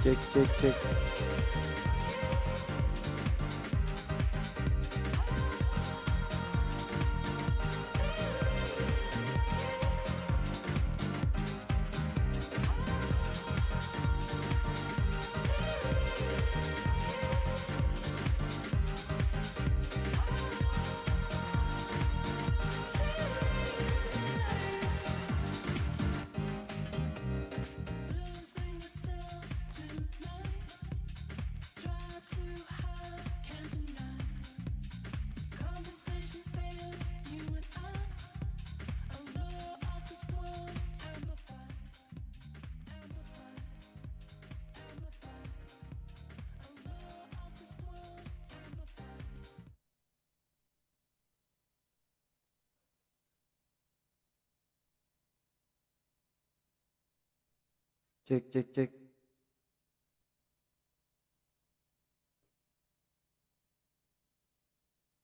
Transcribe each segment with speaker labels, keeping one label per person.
Speaker 1: Cek cek cek. Cek cek cek.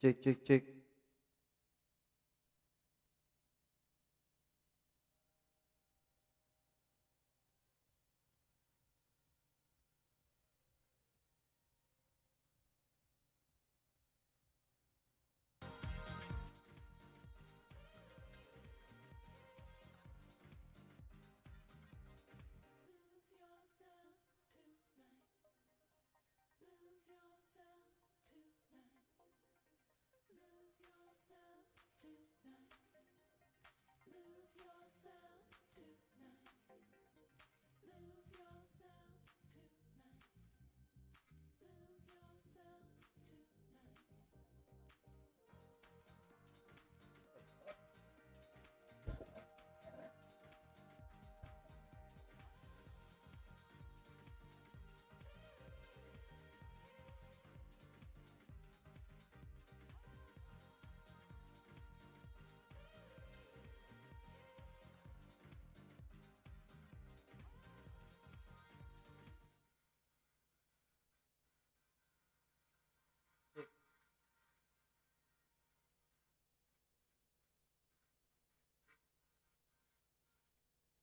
Speaker 1: Cek cek cek.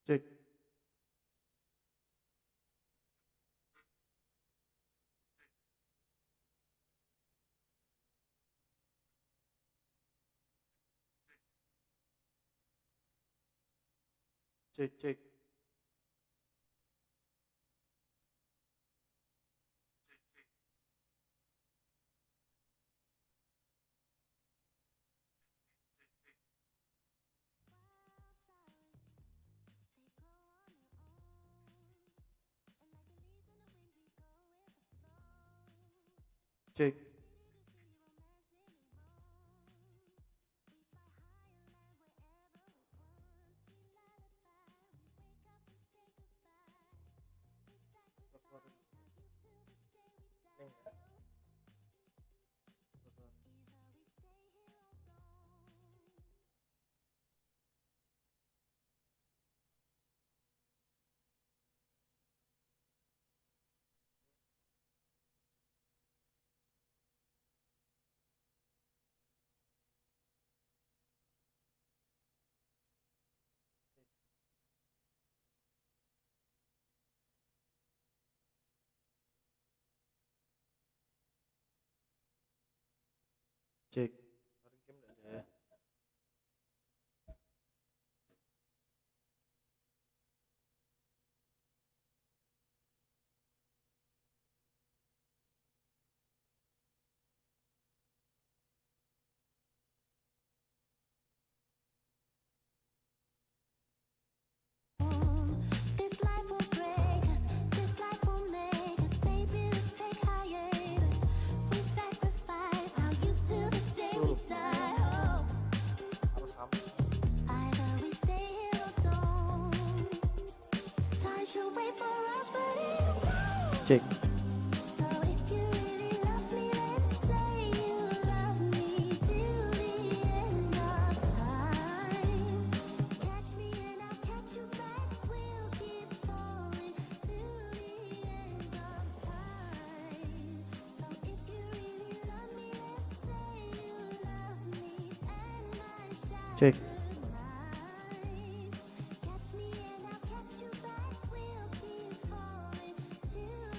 Speaker 1: Cek. Cek cek. Cek. Cek. Game udah ada.
Speaker 2: This life will break us, this life will make us. Baby, let's take hiatus. We sacrifice our youth till the day we die. Oh,
Speaker 1: Harus sama.
Speaker 2: either we stay here or don't. Time should wait for us, but it won't.
Speaker 1: Cek.
Speaker 2: So if you really love me, let's say you love me till the end of time. Catch me and I'll catch you back. We'll keep falling till the end of time. So if you really love me, let's say you love me and my shine
Speaker 1: Cek.
Speaker 2: tonight. Catch me and I'll catch you back. We'll keep falling till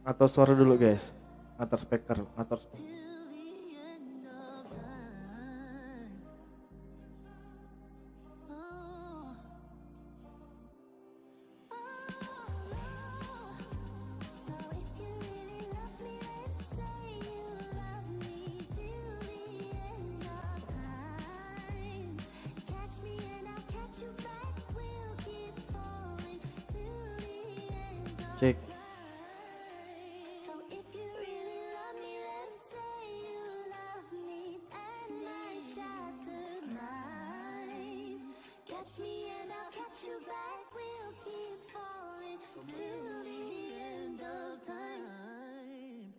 Speaker 1: Ngatur suara dulu guys. Ngatur speaker, ngatur. Cek.
Speaker 2: Catch me and I'll catch you back. We'll keep falling till the end of time.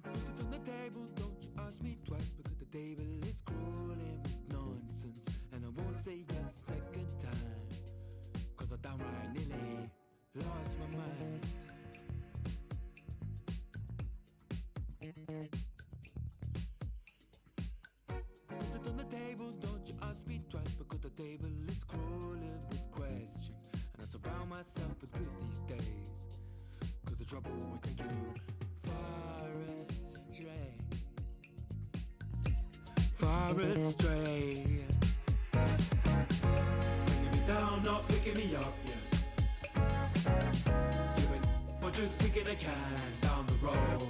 Speaker 3: Put it on the table, don't you ask me twice, because the table is crawling with nonsense. And I won't say yes second time, cause I downright nearly lost my mind. Put it on the table, don't you ask me twice, because the table is crawling with questions. And I surround myself with good these days, cause the trouble will take you far astray. Far astray. Bringing me down, not picking me up, yeah. Giving or just kicking a can down the road.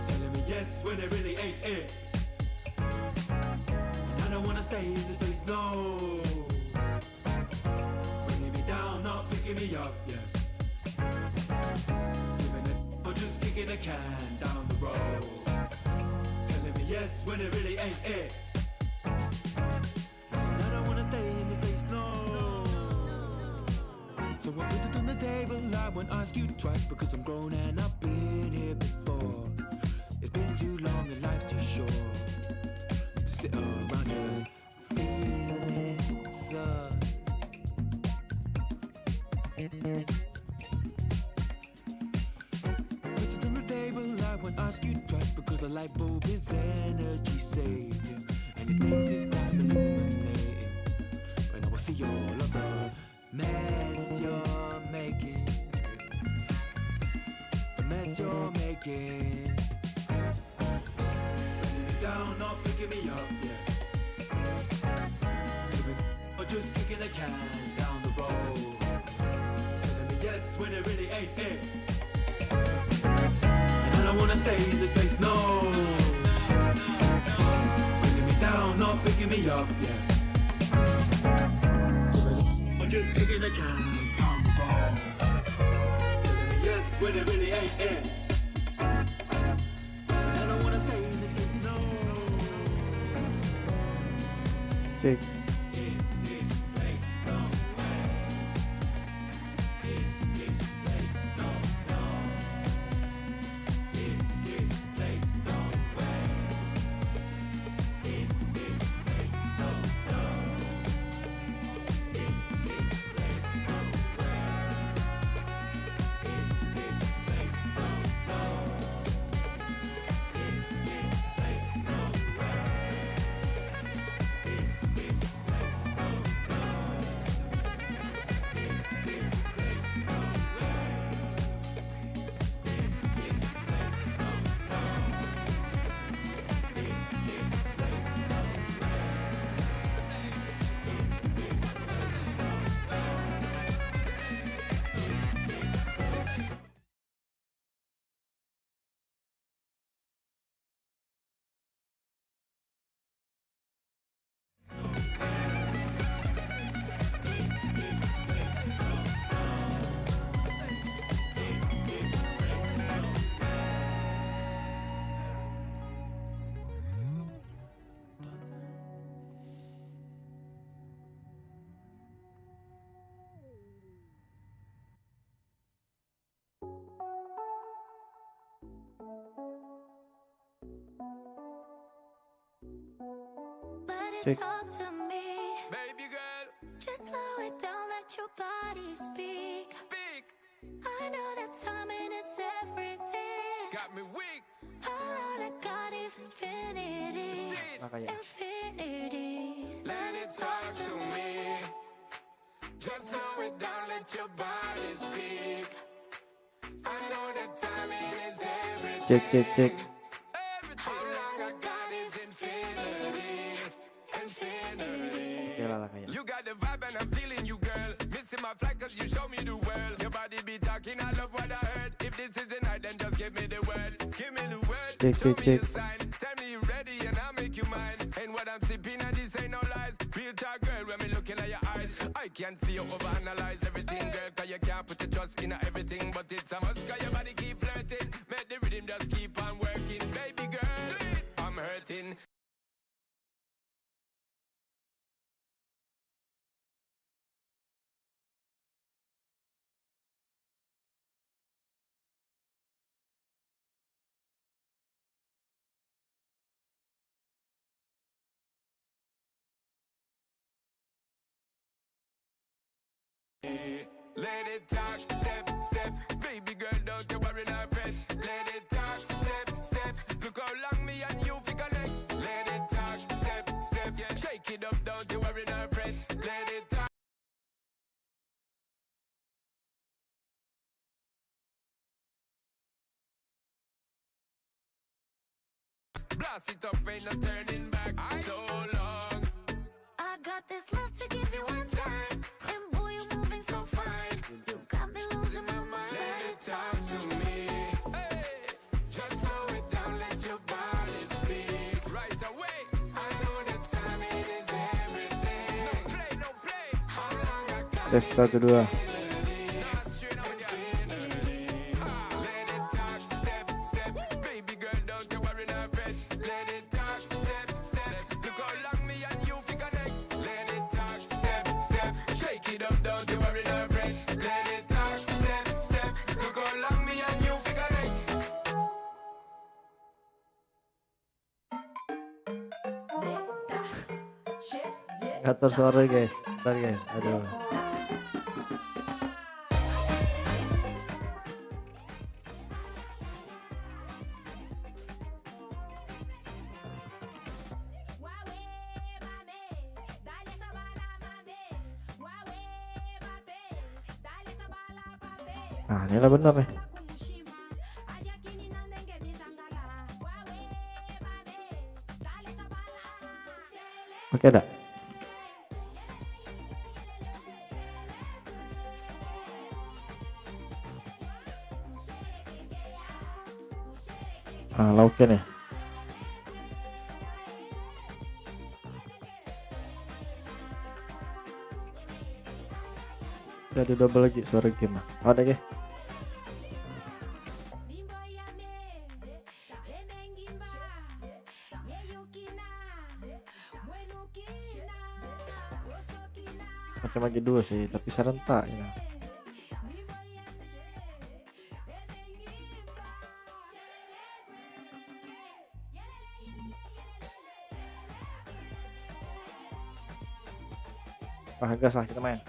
Speaker 3: Telling me yes when it really ain't it. And I don't wanna stay in this place, no. Bringing me down, not picking me up, yeah. Giving it or just kicking a can down the road. Telling me yes when it really ain't it. And I don't wanna stay in this place, no. So I put it on the table, I won't ask you twice, because I'm grown and I've been here before. It's been too long and life's too short to sit around just feeling sad. Put it on the table, I won't ask you twice, because the light bulb is energy saving, and it takes this time illuminating. When I will see all of the mess you're making, the mess you're making. Bringing me down, not picking me up, yeah. Giving or just kicking a can down the road. Telling me yes when it really ain't it. And I don't wanna stay in this place, no. Bringing me down, not picking me up, yeah. Or just kicking a can down the road. Telling me yes when it really ain't it. And I don't wanna stay in this place, no.
Speaker 1: Cek.
Speaker 2: Let it
Speaker 1: Cek.
Speaker 2: talk to me.
Speaker 3: Baby girl,
Speaker 2: Just slow it down, let your body speak.
Speaker 3: speak.
Speaker 2: I know that timing is everything.
Speaker 3: Got me weak.
Speaker 2: All I got is is infinity,
Speaker 1: Nah kayak
Speaker 2: infinity.
Speaker 3: Let it talk to me. Just slow it down, let your body speak. I know that timing is everything.
Speaker 1: cek.
Speaker 3: How long I got is infinity, infinity.
Speaker 1: Oke lah kayak.
Speaker 3: You got the vibe and I'm feeling you, girl. Missing my flight cause you show me the world. Your body be talking, I love what I heard. If this is the night, then just give me the word. Give me the word, show me a sign. Tell me you ready and I'll make you mine. And what I'm sipping and this ain't no lies. Real talk, girl, when me looking at your eyes. I can't see you overanalyze everything, girl. Cause you can't put your trust in everything. But it's a must cause your body keep flirting. Make the rhythm just keep on working. Baby girl, I'm hurting. Let it talk, step, step. Baby girl, don't you worry, not fret. Let it talk, step, step. Look how long me and you fi connect. Let it talk, step, step. Yeah, shake it up, don't you worry, not fret. Let it talk. Blast it up, ain't no turning back. So long.
Speaker 2: I got this love to give you one time, and boy you're moving so fine. You got me losing my mind.
Speaker 3: Let it talk to me. Hey, just slow it down, let your body speak. Right away. I know that timing is everything. No play, no play. How long I got
Speaker 1: Tes 1 2.
Speaker 3: Nah, straight up, yeah. Let it talk, step, step. Baby girl, don't you worry, not fret. Let it talk, step, step. Look how long me and you fi connect. Let it talk, step, step. Shake it up, don't you worry, not fret. Let it talk, step, step. Look how long me and you fi connect.
Speaker 1: Ngatur suara guys. Bentar guys. Aduh. Nah, ini lah bener nih. Oke dah. Ah, lauknya nih. Jadi double lagi suara game mah. Ada ya. Pakai bagi 2 sih, tapi serentak ya. Wah, gas lah kita main.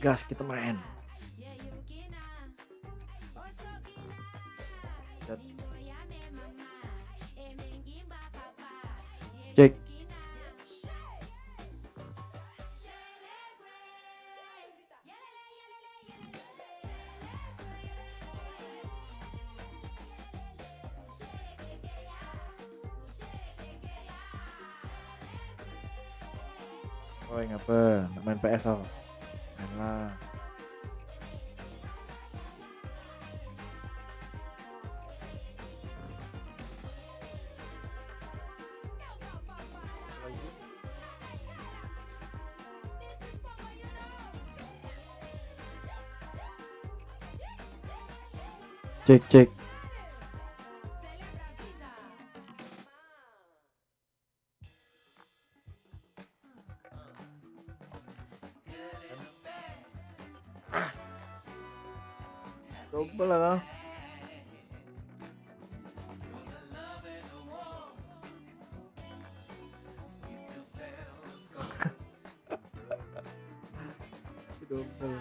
Speaker 1: Gas kita main. Cek. Oh, ngapa? Main PS oh. Main lah. Cek cek. Double lah kau. Double.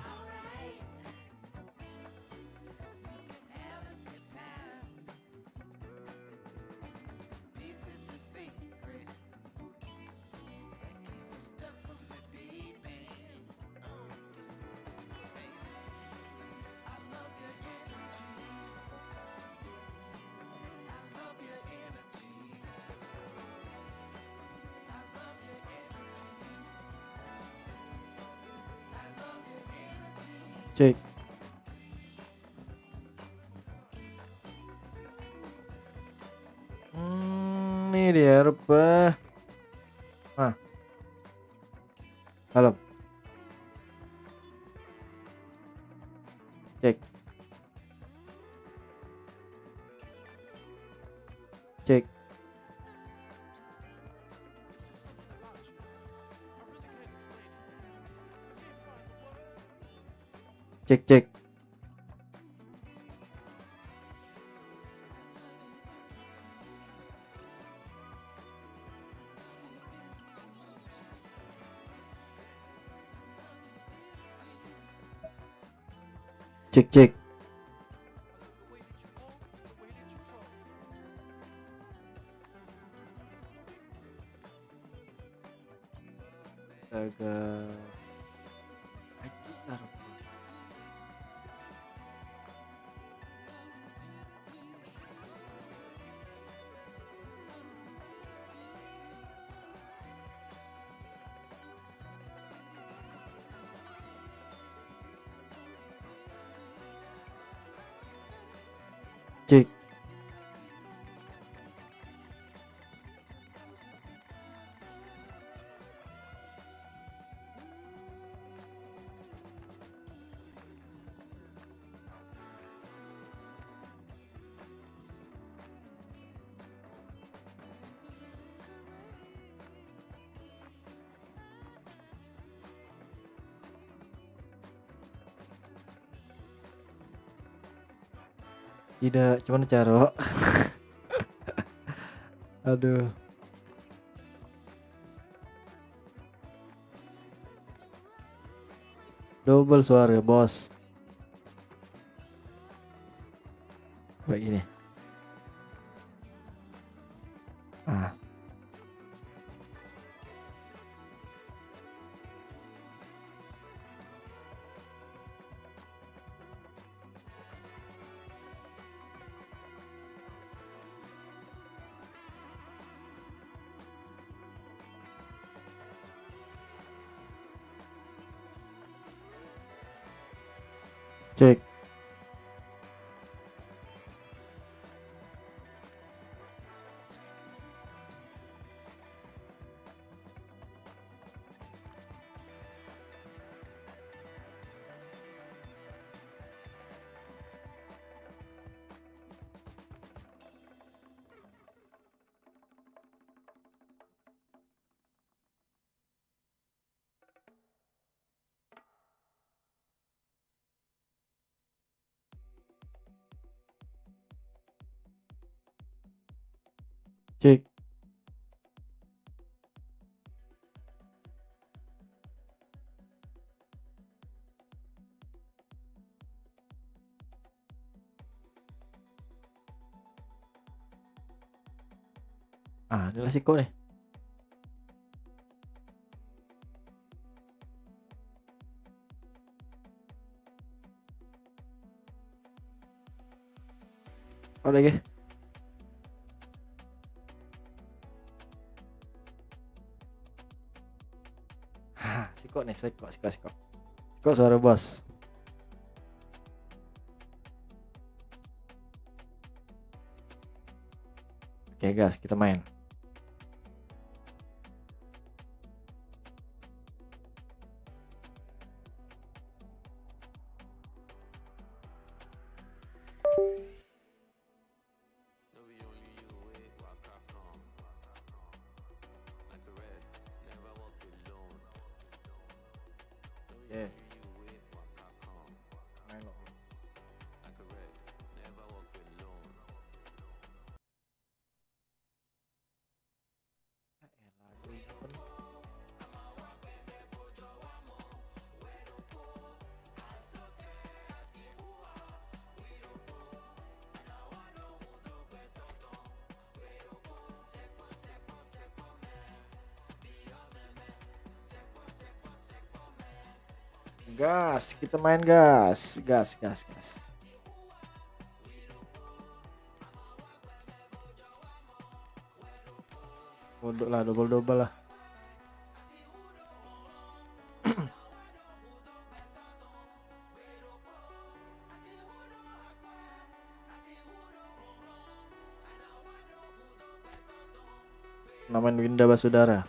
Speaker 1: Cek. Ini dia rupa. Ah. Halo. Cek. Cek. Cek cek. Cek cek. Agak. Cek. Tidak, cuman caro. Aduh. Double suara, bos. Kayak gini. Ah. Cek. Cek. Ah, ini lah siko nih. Oh, lagi. Hah, siko nih, siko. Siko suara bos. Oke, guys, kita main. Yeah. Main lo. Gas, kita main gas. Bodoh lah, double lah. Namanya Winda Basudara.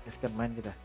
Speaker 1: Gaskan main kita.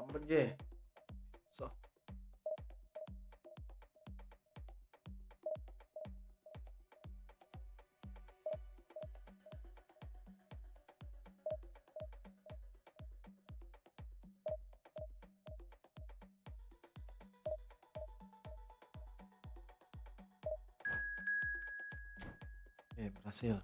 Speaker 1: Lambat ge. So. Berhasil.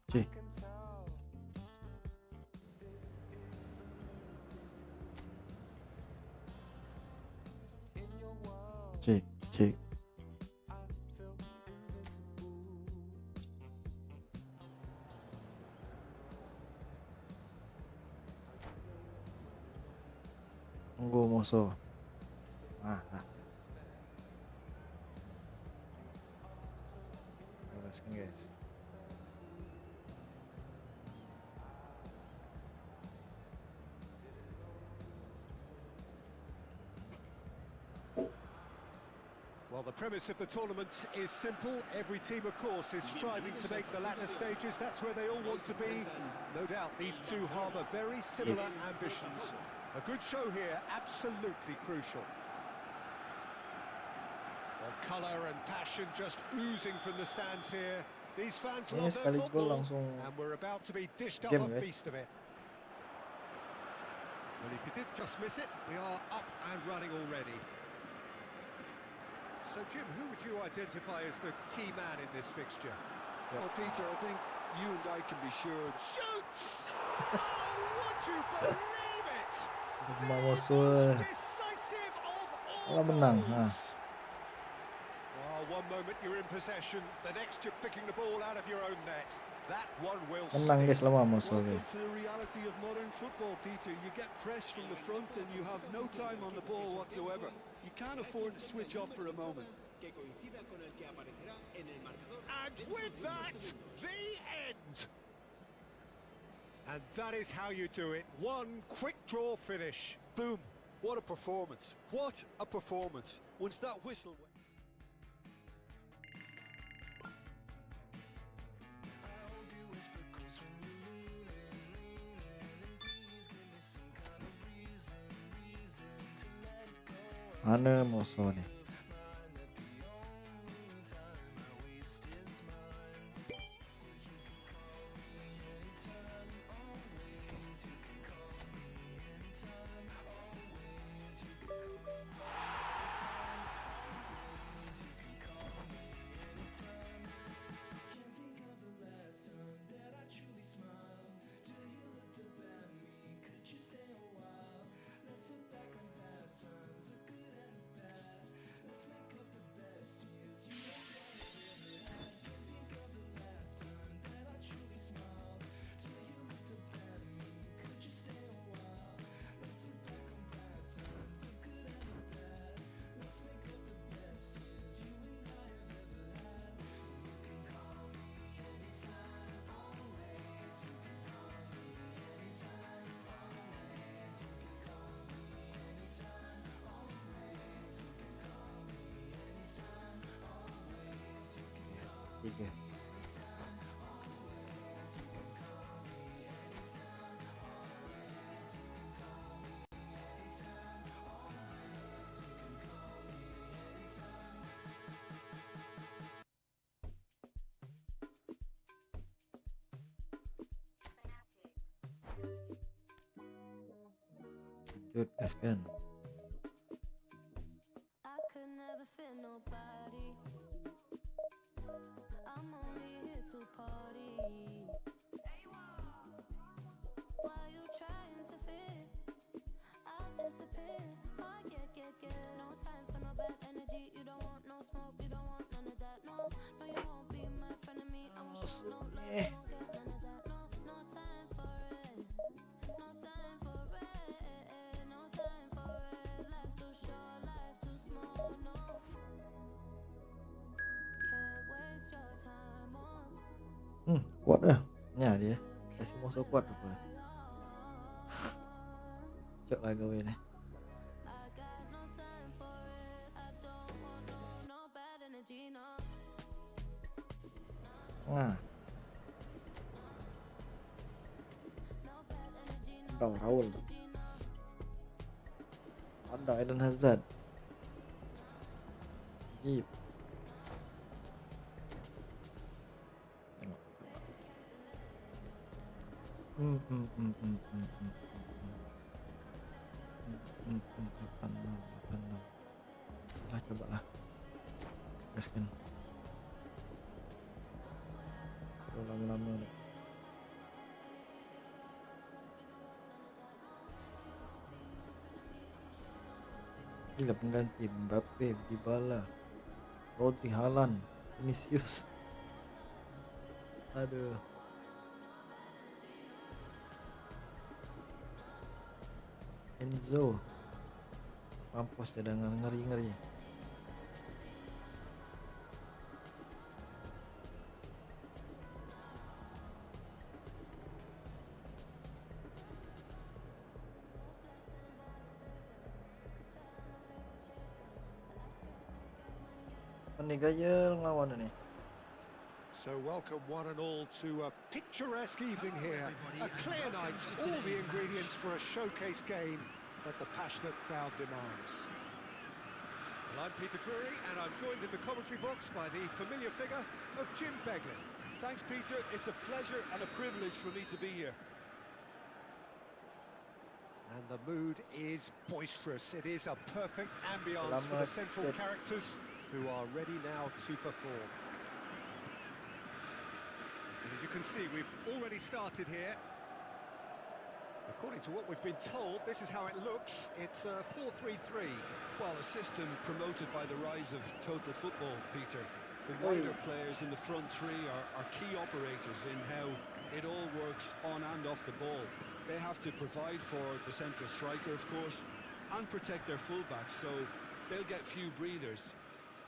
Speaker 1: Cik. Cik. Tunggu musuh. Nah. Teruskan guys.
Speaker 4: Well, the premise of the tournament is simple. Every team, of course, is striving to make the latter stages. That's where they all want to be. No doubt these two harbour very similar ambitions. A good show here, absolutely crucial. Well, colour and passion just oozing from the stands here. These fans
Speaker 1: Ini
Speaker 4: love their
Speaker 1: sekali gol
Speaker 4: football,
Speaker 1: langsung
Speaker 4: and we're about to be dished up
Speaker 1: game,
Speaker 4: a
Speaker 1: ya.
Speaker 4: feast of it. Well, if you did just miss it, we are up and running already. So, Jim, who would you identify as the key man in this fixture?
Speaker 5: Well, Peter, I think you and I can be sure.
Speaker 4: Shoots! Oh, would you believe it?
Speaker 1: Rumah
Speaker 4: The
Speaker 1: musuh.
Speaker 4: most decisive of all
Speaker 1: Malah menang.
Speaker 4: goals.
Speaker 1: Nah.
Speaker 4: Well, one moment you're in possession, the next you're picking the ball out of your own net. That one will
Speaker 1: Menang guys lawan musuh
Speaker 5: Welcome
Speaker 1: guys.
Speaker 5: to the reality of modern football, Peter. You get pressed from the front and you have no time on the ball whatsoever. You can't afford to switch off for a moment.
Speaker 4: And with that, the end. And that is how you do it. One quick draw finish.
Speaker 5: Boom! What a performance! What a performance! Once that whistle went.
Speaker 1: Mana musuh nih? Tiga. Lanjut gaskan.
Speaker 2: I could never fit nobody. I'm only here to party. Why you trying to fit? I'll disappear. Oh yeah. No time for no bad energy. You don't want no smoke. You don't want none of that. No, you won't be my friend of me. I won't show no love. I won't get none of that. No time for it. No time for it. No time for it. Life's too short. Life too small. No. Can't waste your time on.
Speaker 1: Kuat dah. Nya dia. Kasih musuh kuat apa? Cok lah gawe ni.
Speaker 2: I got no time for it. I don't want no bad energy, no.
Speaker 1: Nah,
Speaker 2: No bad energy, no
Speaker 1: Dong Raul.
Speaker 2: energy, no.
Speaker 1: Ada Eden Hazard. Jeep. Tengok. Lah coba lah. Gaskan. Terlalu lama-lama dah. Gila pengganti Mbappe, Dybala, Rodri, Haaland, Vinicius. Aduh. Enzo. Mampus dia dengan ngeri-ngeri. Ini gaya ngelawan ini.
Speaker 4: So welcome one and all to a picturesque evening here. A clear night, all the ingredients for a showcase game that the passionate crowd demands. Well, I'm Peter Drury and I'm joined in the commentary box by the familiar figure of Jim Beglin.
Speaker 5: Thanks, Peter. It's a pleasure and a privilege for me to be here.
Speaker 4: And the mood is boisterous. It is a perfect ambience for the central characters who are ready now to perform. And as you can see, we've already started here. According to what we've been told, this is how it looks. It's 4-3-3.
Speaker 5: Well, a system promoted by the rise of total football, Peter. The wider players in the front three are key operators in how it all works on and off the ball. They have to provide for the central striker, of course, and protect their fullbacks, so they'll get few breathers.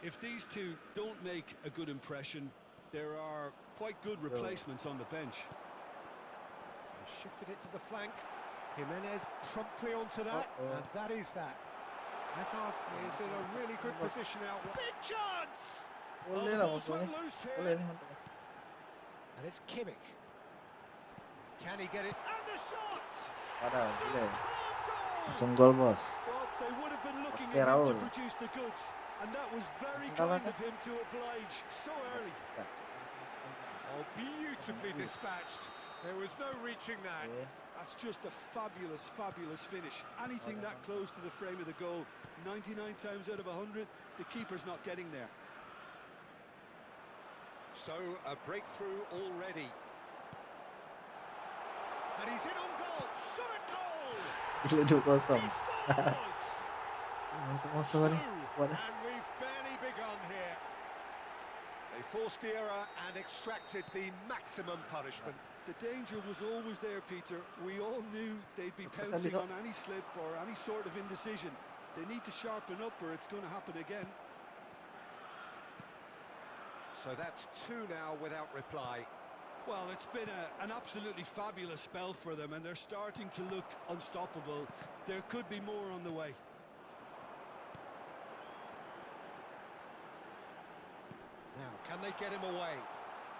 Speaker 5: If these two don't make a good impression, there are quite good replacements on the bench.
Speaker 4: Shifted it to the flank. Jimenez promptly onto that, and that is that. Hazard is in a really good position out. Big chance!
Speaker 1: Boleh lah masuk ni. Boleh ni mantap.
Speaker 4: And it's Kimmich. Can he get it? And the shot!
Speaker 1: Padahal boleh.
Speaker 4: Superb goal!
Speaker 1: Langsung gol bos.
Speaker 5: Well, they would have been looking
Speaker 1: Okay,
Speaker 5: at him to
Speaker 1: Raul.
Speaker 5: produce the goods, and that was very
Speaker 1: Kalah
Speaker 5: kind
Speaker 1: kan?
Speaker 5: of him to oblige so early.
Speaker 4: Oh, beautifully dispatched. There was no reaching that.
Speaker 1: Okay.
Speaker 5: That's just a fabulous, fabulous finish. Anything that close to the frame of the goal, 99 times out of 100, the keeper's not getting there.
Speaker 4: So, a breakthrough already. And he's in on goal. Shot at goal!
Speaker 1: Gila 2-0.
Speaker 4: He scores!
Speaker 1: Mantap masuk ni. Buat dah.
Speaker 4: And we've barely begun here. They forced the error and extracted the maximum punishment.
Speaker 5: The danger was always there, Peter. We all knew they'd be
Speaker 1: Pasal
Speaker 5: pouncing
Speaker 1: besok.
Speaker 5: on any slip or any sort of indecision. They need to sharpen up or it's going to happen again.
Speaker 4: So that's two now without reply.
Speaker 5: Well, it's been an absolutely fabulous spell for them, and they're starting to look unstoppable. There could be more on the way.
Speaker 4: Now, can they get him away?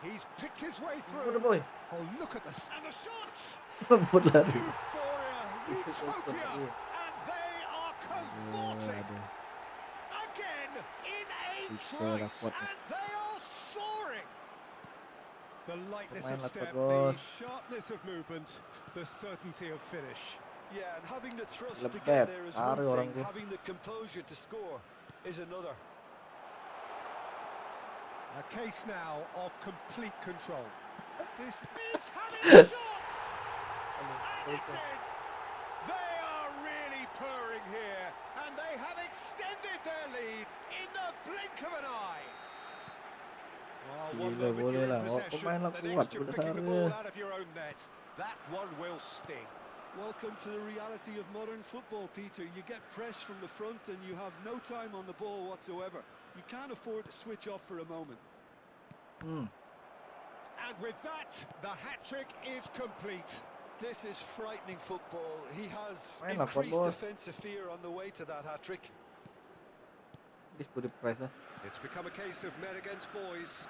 Speaker 4: He's picked his way
Speaker 1: Bodoh
Speaker 4: through.
Speaker 1: boy.
Speaker 4: Oh, look at this. And the shots!
Speaker 1: Ampun lari.
Speaker 4: Euphoria, utopia, and they are cavorting.
Speaker 1: Aduh.
Speaker 4: Again, in a
Speaker 1: Bismillah,
Speaker 4: trice,
Speaker 1: kuat ni.
Speaker 4: and they are soaring. The lightness
Speaker 1: Pemain
Speaker 4: of
Speaker 1: lah,
Speaker 4: step,
Speaker 1: kuat,
Speaker 4: the
Speaker 1: bos.
Speaker 4: sharpness of movement, the certainty of finish.
Speaker 5: Yeah, and having the thrust to
Speaker 1: Lebet,
Speaker 5: get there is
Speaker 1: lari
Speaker 5: one
Speaker 1: orang
Speaker 5: thing,
Speaker 1: tu.
Speaker 5: having the composure to score is another.
Speaker 4: A case now of complete control. This is having a shot! And it's in. They are really purring here, and they have extended their lead in the blink of an eye. One
Speaker 1: Gila,
Speaker 4: moment
Speaker 1: boleh
Speaker 4: you're in
Speaker 1: lah. Awak
Speaker 4: possession,
Speaker 1: pemain lah
Speaker 4: the
Speaker 1: kuat
Speaker 4: next you're
Speaker 1: pada
Speaker 4: picking the
Speaker 1: saya.
Speaker 4: ball out of your own net. That one will sting.
Speaker 5: Welcome to the reality of modern football, Peter. You get pressed from the front and you have no time on the ball whatsoever. You can't afford to switch off for a moment.
Speaker 4: And with that, the hat-trick is complete.
Speaker 5: This is frightening football. He has
Speaker 1: Main lah, kuat,
Speaker 5: increased
Speaker 1: bos.
Speaker 5: defensive fear on the way to that hat-trick.
Speaker 1: This put the price lah.
Speaker 4: It's become a case of men against boys.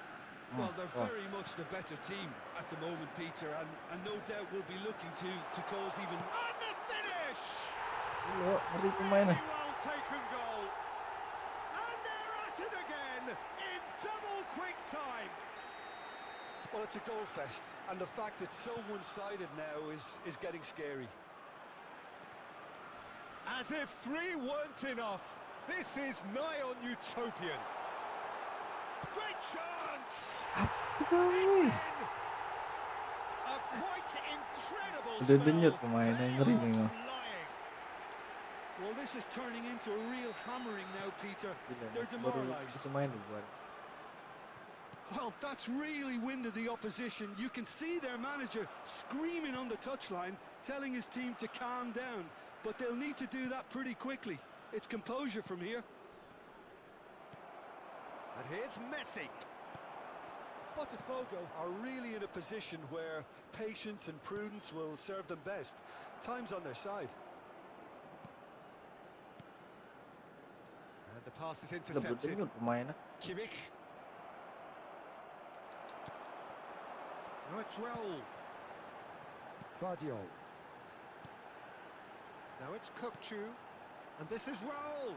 Speaker 5: Well, they're
Speaker 1: oh.
Speaker 5: very much the better team at the moment, Peter, and no doubt will be looking to cause even...
Speaker 4: And the finish!
Speaker 1: Gila, ngeri pemain
Speaker 4: Really
Speaker 1: lah.
Speaker 4: well taken goal. And they're at it again in double quick time.
Speaker 5: Well, it's a goal fest, and the fact it's so one-sided now is getting scary.
Speaker 4: As if three weren't enough, this is nigh on utopian. Great chance!
Speaker 1: Apa weh?
Speaker 4: A quite incredible
Speaker 1: Udah
Speaker 4: spell,
Speaker 1: denyut pemain yang ngeri
Speaker 4: They
Speaker 1: ni.
Speaker 4: are
Speaker 1: Mah.
Speaker 4: flying.
Speaker 5: Well, this is turning into a real hammering now, Peter.
Speaker 1: Gila,
Speaker 5: They're
Speaker 1: baru
Speaker 5: demoralised.
Speaker 1: bisa main dia buat.
Speaker 5: Well, that's really winded the opposition. You can see their manager screaming on the touchline, telling his team to calm down. But they'll need to do that pretty quickly. It's composure from here.
Speaker 4: And here's Messi.
Speaker 5: Botafogo are really in a position where patience and prudence will serve them best. Time's on their side.
Speaker 4: And the pass is
Speaker 1: Udah
Speaker 4: intercepted.
Speaker 1: berdenyut pemainnya.
Speaker 4: Kimmich. Now it's Raul. Guardiol. Now it's Kukçu. And this is Raul.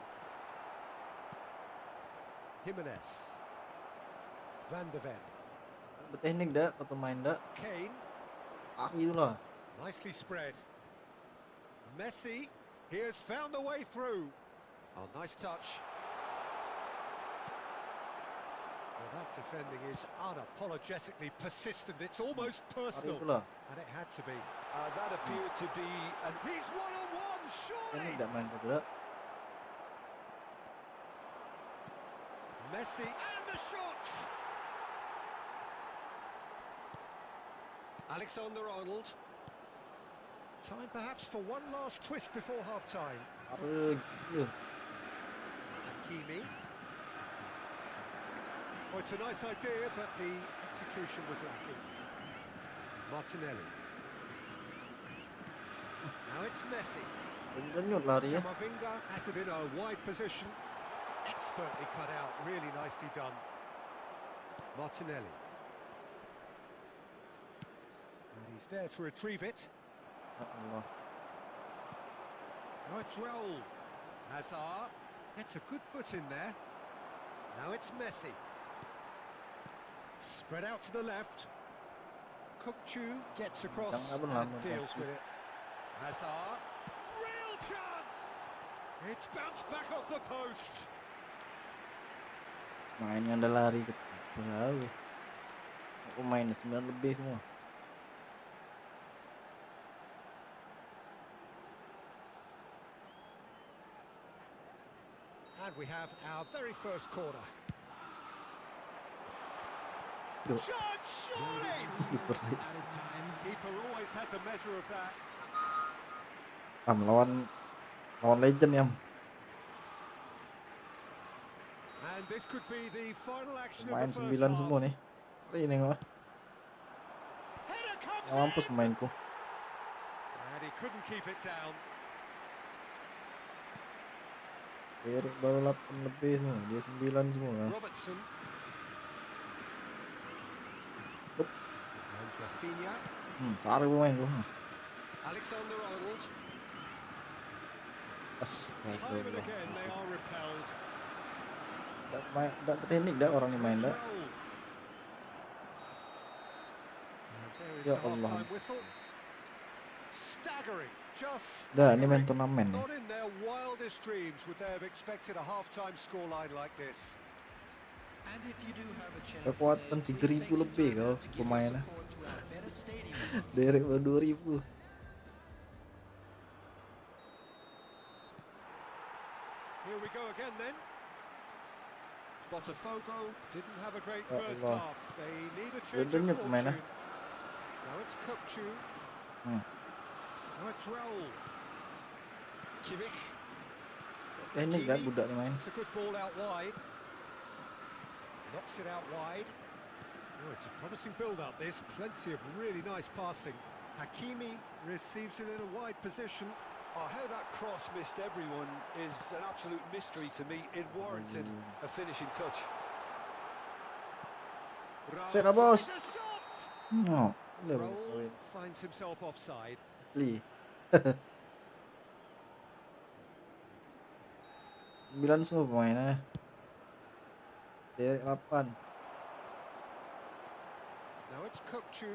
Speaker 4: Jimenez. Van de Ven.
Speaker 1: Berteknik dah, atau main dah.
Speaker 4: Kane.
Speaker 1: Ah itulah.
Speaker 4: Nicely spread. Messi. He has found the way through. Oh, nice touch. Well, that defending is unapologetically persistent. It's almost
Speaker 1: Ah
Speaker 4: personal.
Speaker 1: itulah.
Speaker 4: And it had to be.
Speaker 5: That appeared to be an...
Speaker 4: He's one-on-one,
Speaker 1: Teknik
Speaker 4: surely!
Speaker 1: dah main pada.
Speaker 4: Messi, and the shot! Alexander-Arnold. Time perhaps for one last twist before half-time.
Speaker 1: Gila.
Speaker 4: Hakimi. Oh, it's a nice idea, but the execution was lacking. Martinelli. Now it's Messi.
Speaker 1: Berdenyut lari ya.
Speaker 4: Camavinga has it in a wide position. Expertly cut out, really nicely done. Martinelli. And he's there to retrieve it.
Speaker 1: Ya Allah.
Speaker 4: Now it's Raul. Hazard gets a good foot in there. Now it's Messi. Spread out to the left. Kukçu gets across
Speaker 1: Jangan
Speaker 4: and
Speaker 1: lama
Speaker 4: deals
Speaker 1: Kukçu.
Speaker 4: with it. Hazard. Real chance! It's bounced back off the post.
Speaker 1: Mainnya ada lari ke jauh. Aku main 9 lebih semua.
Speaker 4: And we have our very first corner.
Speaker 1: Duh.
Speaker 4: Shot, surely!
Speaker 1: Super.
Speaker 4: Keeper always had the measure of that.
Speaker 1: Lawan legend ya.
Speaker 4: And this could be the final action
Speaker 1: Main
Speaker 4: of the first
Speaker 1: 9
Speaker 4: half.
Speaker 1: semua nih. Ini nggak
Speaker 4: Header comes
Speaker 1: mampus
Speaker 4: in!
Speaker 1: mainku.
Speaker 4: And he couldn't keep it down.
Speaker 1: Erik baru 8 lebih semua, dia 9 semua.
Speaker 4: Robertson.
Speaker 1: Yup.
Speaker 4: And Rafinha.
Speaker 1: Salah gue main gue.
Speaker 4: Alexander-Arnold. Time and
Speaker 1: Astagfirullah.
Speaker 4: again they are repelled.
Speaker 1: Dak teknik dah orang yang main dah.
Speaker 4: Raul. And there is
Speaker 1: Ya
Speaker 4: the
Speaker 1: Allah.
Speaker 4: half-time whistle. Staggering. Just
Speaker 1: Dah ini main
Speaker 4: staggering.
Speaker 1: turnamen nih.
Speaker 4: Not in their wildest dreams would they have expected a half-time scoreline like this.
Speaker 1: Kekuatan 3000 lebih kau pemainnya. Derek baru 2000.
Speaker 4: Here we go again then. Botafogo didn't have a great
Speaker 1: Ya
Speaker 4: first
Speaker 1: Allah.
Speaker 4: half. They need a change of
Speaker 1: Berdenyut
Speaker 4: fortune.
Speaker 1: pemainnya.
Speaker 4: Now it's Kukçu. Now it's Raul. Kimmich.
Speaker 1: Teknik dah budak ni main.
Speaker 4: It's a good ball out wide. Knocks it out wide. Oh, it's a promising build-up. There's plenty of really nice passing. Hakimi receives it in a wide position.
Speaker 5: Oh, how that cross missed everyone is an absolute mystery to me. It warranted a finishing touch.
Speaker 1: Set lah, bos.
Speaker 4: It's a shot!
Speaker 1: No, boleh
Speaker 4: Raul finds himself offside.
Speaker 1: asli. 9 semua pemainnya. Derek 8.
Speaker 4: Now it's Kukçu.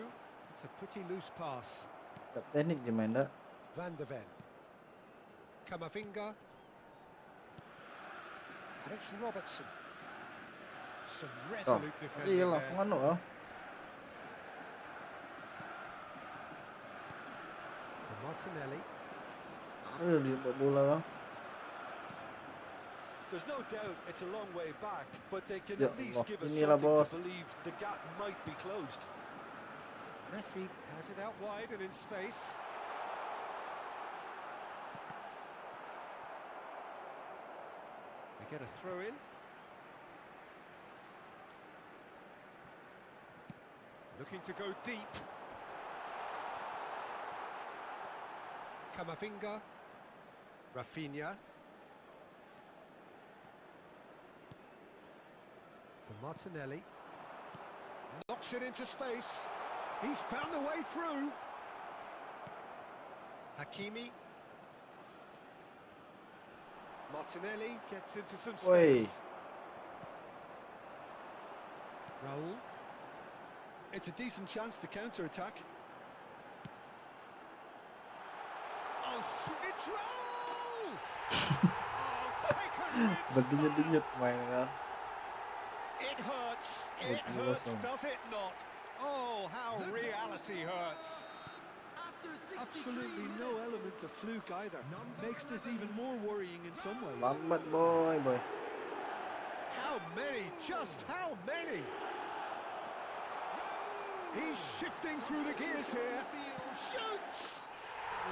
Speaker 4: It's a pretty loose pass.
Speaker 1: Tak teknik dia main dah.
Speaker 4: Van de Ven. Camavinga. And it's Robertson. Some resolute defending
Speaker 1: Dia
Speaker 4: there.
Speaker 1: langsung anu ah.
Speaker 4: For Martinelli.
Speaker 1: Ada dia buat bola ah.
Speaker 5: There's no doubt it's a long way back, but they can
Speaker 1: Ya
Speaker 5: at least
Speaker 1: Allah,
Speaker 5: give us
Speaker 1: inilah,
Speaker 5: something to
Speaker 1: bos.
Speaker 5: believe the gap might be closed.
Speaker 4: Messi has it out wide and in space. get a throw in. Looking to go deep. Camavinga. Rafinha. To Martinelli. Knocks it into space. He's found a way through. Hakimi. Martinelli gets into some
Speaker 1: Oi.
Speaker 4: space. Raul.
Speaker 5: It's a decent chance to counter-attack.
Speaker 4: Oh, it's Raul! Oh, taken with
Speaker 1: Berdenyut-denyut mainnya.
Speaker 4: It hurts.
Speaker 1: Oh,
Speaker 4: It hurts,
Speaker 1: awesome.
Speaker 4: does it not? Oh, how reality hurts.
Speaker 5: Absolutely no element of fluke either. Makes this even more worrying in some ways.
Speaker 1: Selamat boy.
Speaker 4: How many? Just how many? He's shifting through the gears here. Shoots!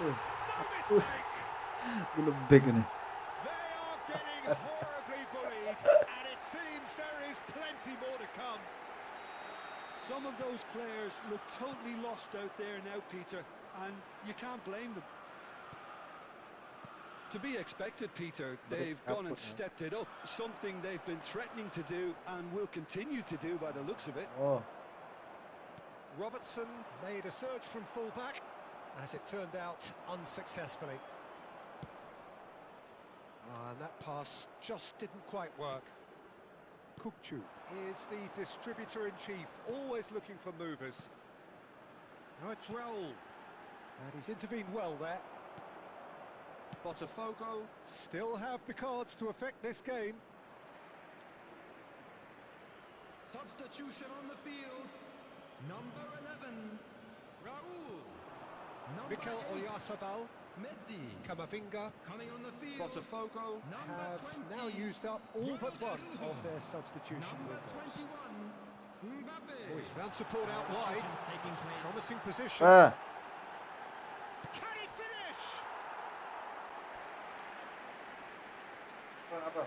Speaker 4: No mistake!
Speaker 1: Lebih ini.
Speaker 4: They are getting horribly bullied, and it seems there is plenty more to come.
Speaker 5: Some of those players look totally lost out there now, Peter, and you can't blame them. To be expected, Peter.
Speaker 1: But
Speaker 5: They've
Speaker 1: it's
Speaker 5: gone and
Speaker 1: output, huh?
Speaker 5: stepped it up, something they've been threatening to do and will continue to do by the looks of it.
Speaker 1: Oh,
Speaker 4: Robertson made a surge from fullback, as it turned out unsuccessfully. And that pass just didn't quite work. Kukcu is the distributor-in-chief, always looking for movers. Now it's Raul, and he's intervened well there. Botafogo still have the cards to affect this game.
Speaker 6: Substitution on the field. Number 11, Raul. Number
Speaker 4: Mikel
Speaker 6: 8,
Speaker 4: Oyarzabal,
Speaker 6: Messi.
Speaker 4: Camavinga,
Speaker 6: Coming on the field.
Speaker 4: Botafogo
Speaker 6: Number
Speaker 4: have
Speaker 6: 20,
Speaker 4: now used up all but one of their substitution
Speaker 6: Number
Speaker 4: windows.
Speaker 6: 21, Mbappe.
Speaker 4: Oh, he's found support out wide.
Speaker 6: Taking place.
Speaker 4: Promising position.
Speaker 1: ah,
Speaker 4: Can he finish?
Speaker 1: apa?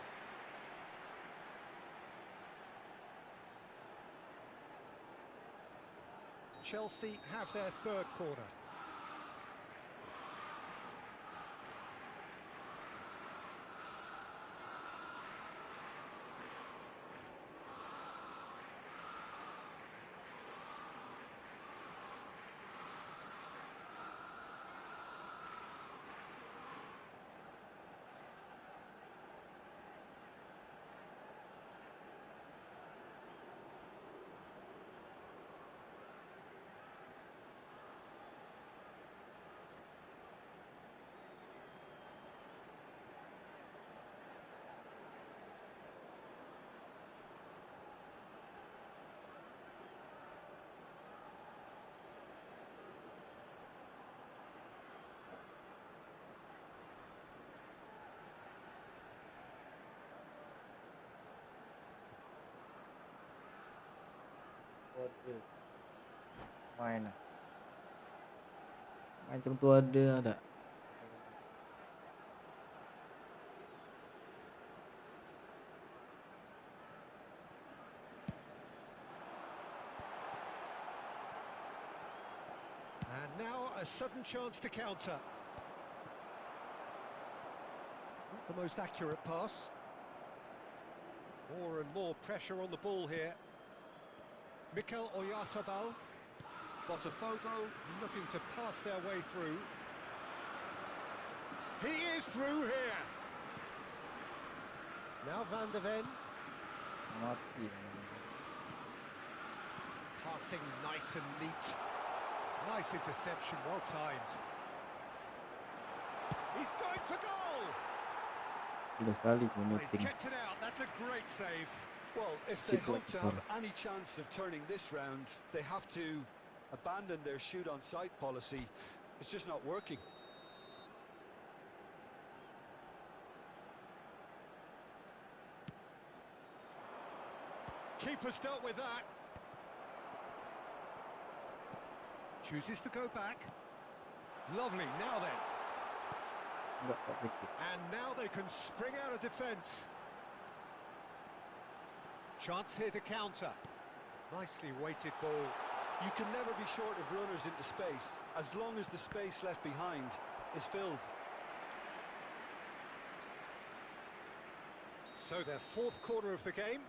Speaker 4: Chelsea have their third corner.
Speaker 1: Waduh. Main. Macam tu ada.
Speaker 4: And now a sudden chance to counter. Not the most accurate pass. More and more pressure on the ball here. Mikel Oyarzabal. Botafogo looking to pass their way through. He is through here. Now Van de Ven.
Speaker 1: Mati.
Speaker 4: Passing nice and neat. Nice interception, well timed. He's going for goal!
Speaker 1: Sudah sekali
Speaker 4: Well, he's
Speaker 1: meeting.
Speaker 4: kept it out, that's a great save.
Speaker 5: Well, if they
Speaker 1: Sit
Speaker 5: hope
Speaker 1: like
Speaker 5: to have
Speaker 1: that.
Speaker 5: any chance of turning this round, they have to abandon their shoot-on-sight policy. It's just not working.
Speaker 4: Keeper's dealt with that. Chooses to go back. Lovely, now then.
Speaker 1: Enggak tak pikir.
Speaker 4: And now they can spring out of defence. Chance here to counter. Nicely weighted ball.
Speaker 5: You can never be short of runners into space, as long as the space left behind is filled.
Speaker 4: So their fourth corner of the game.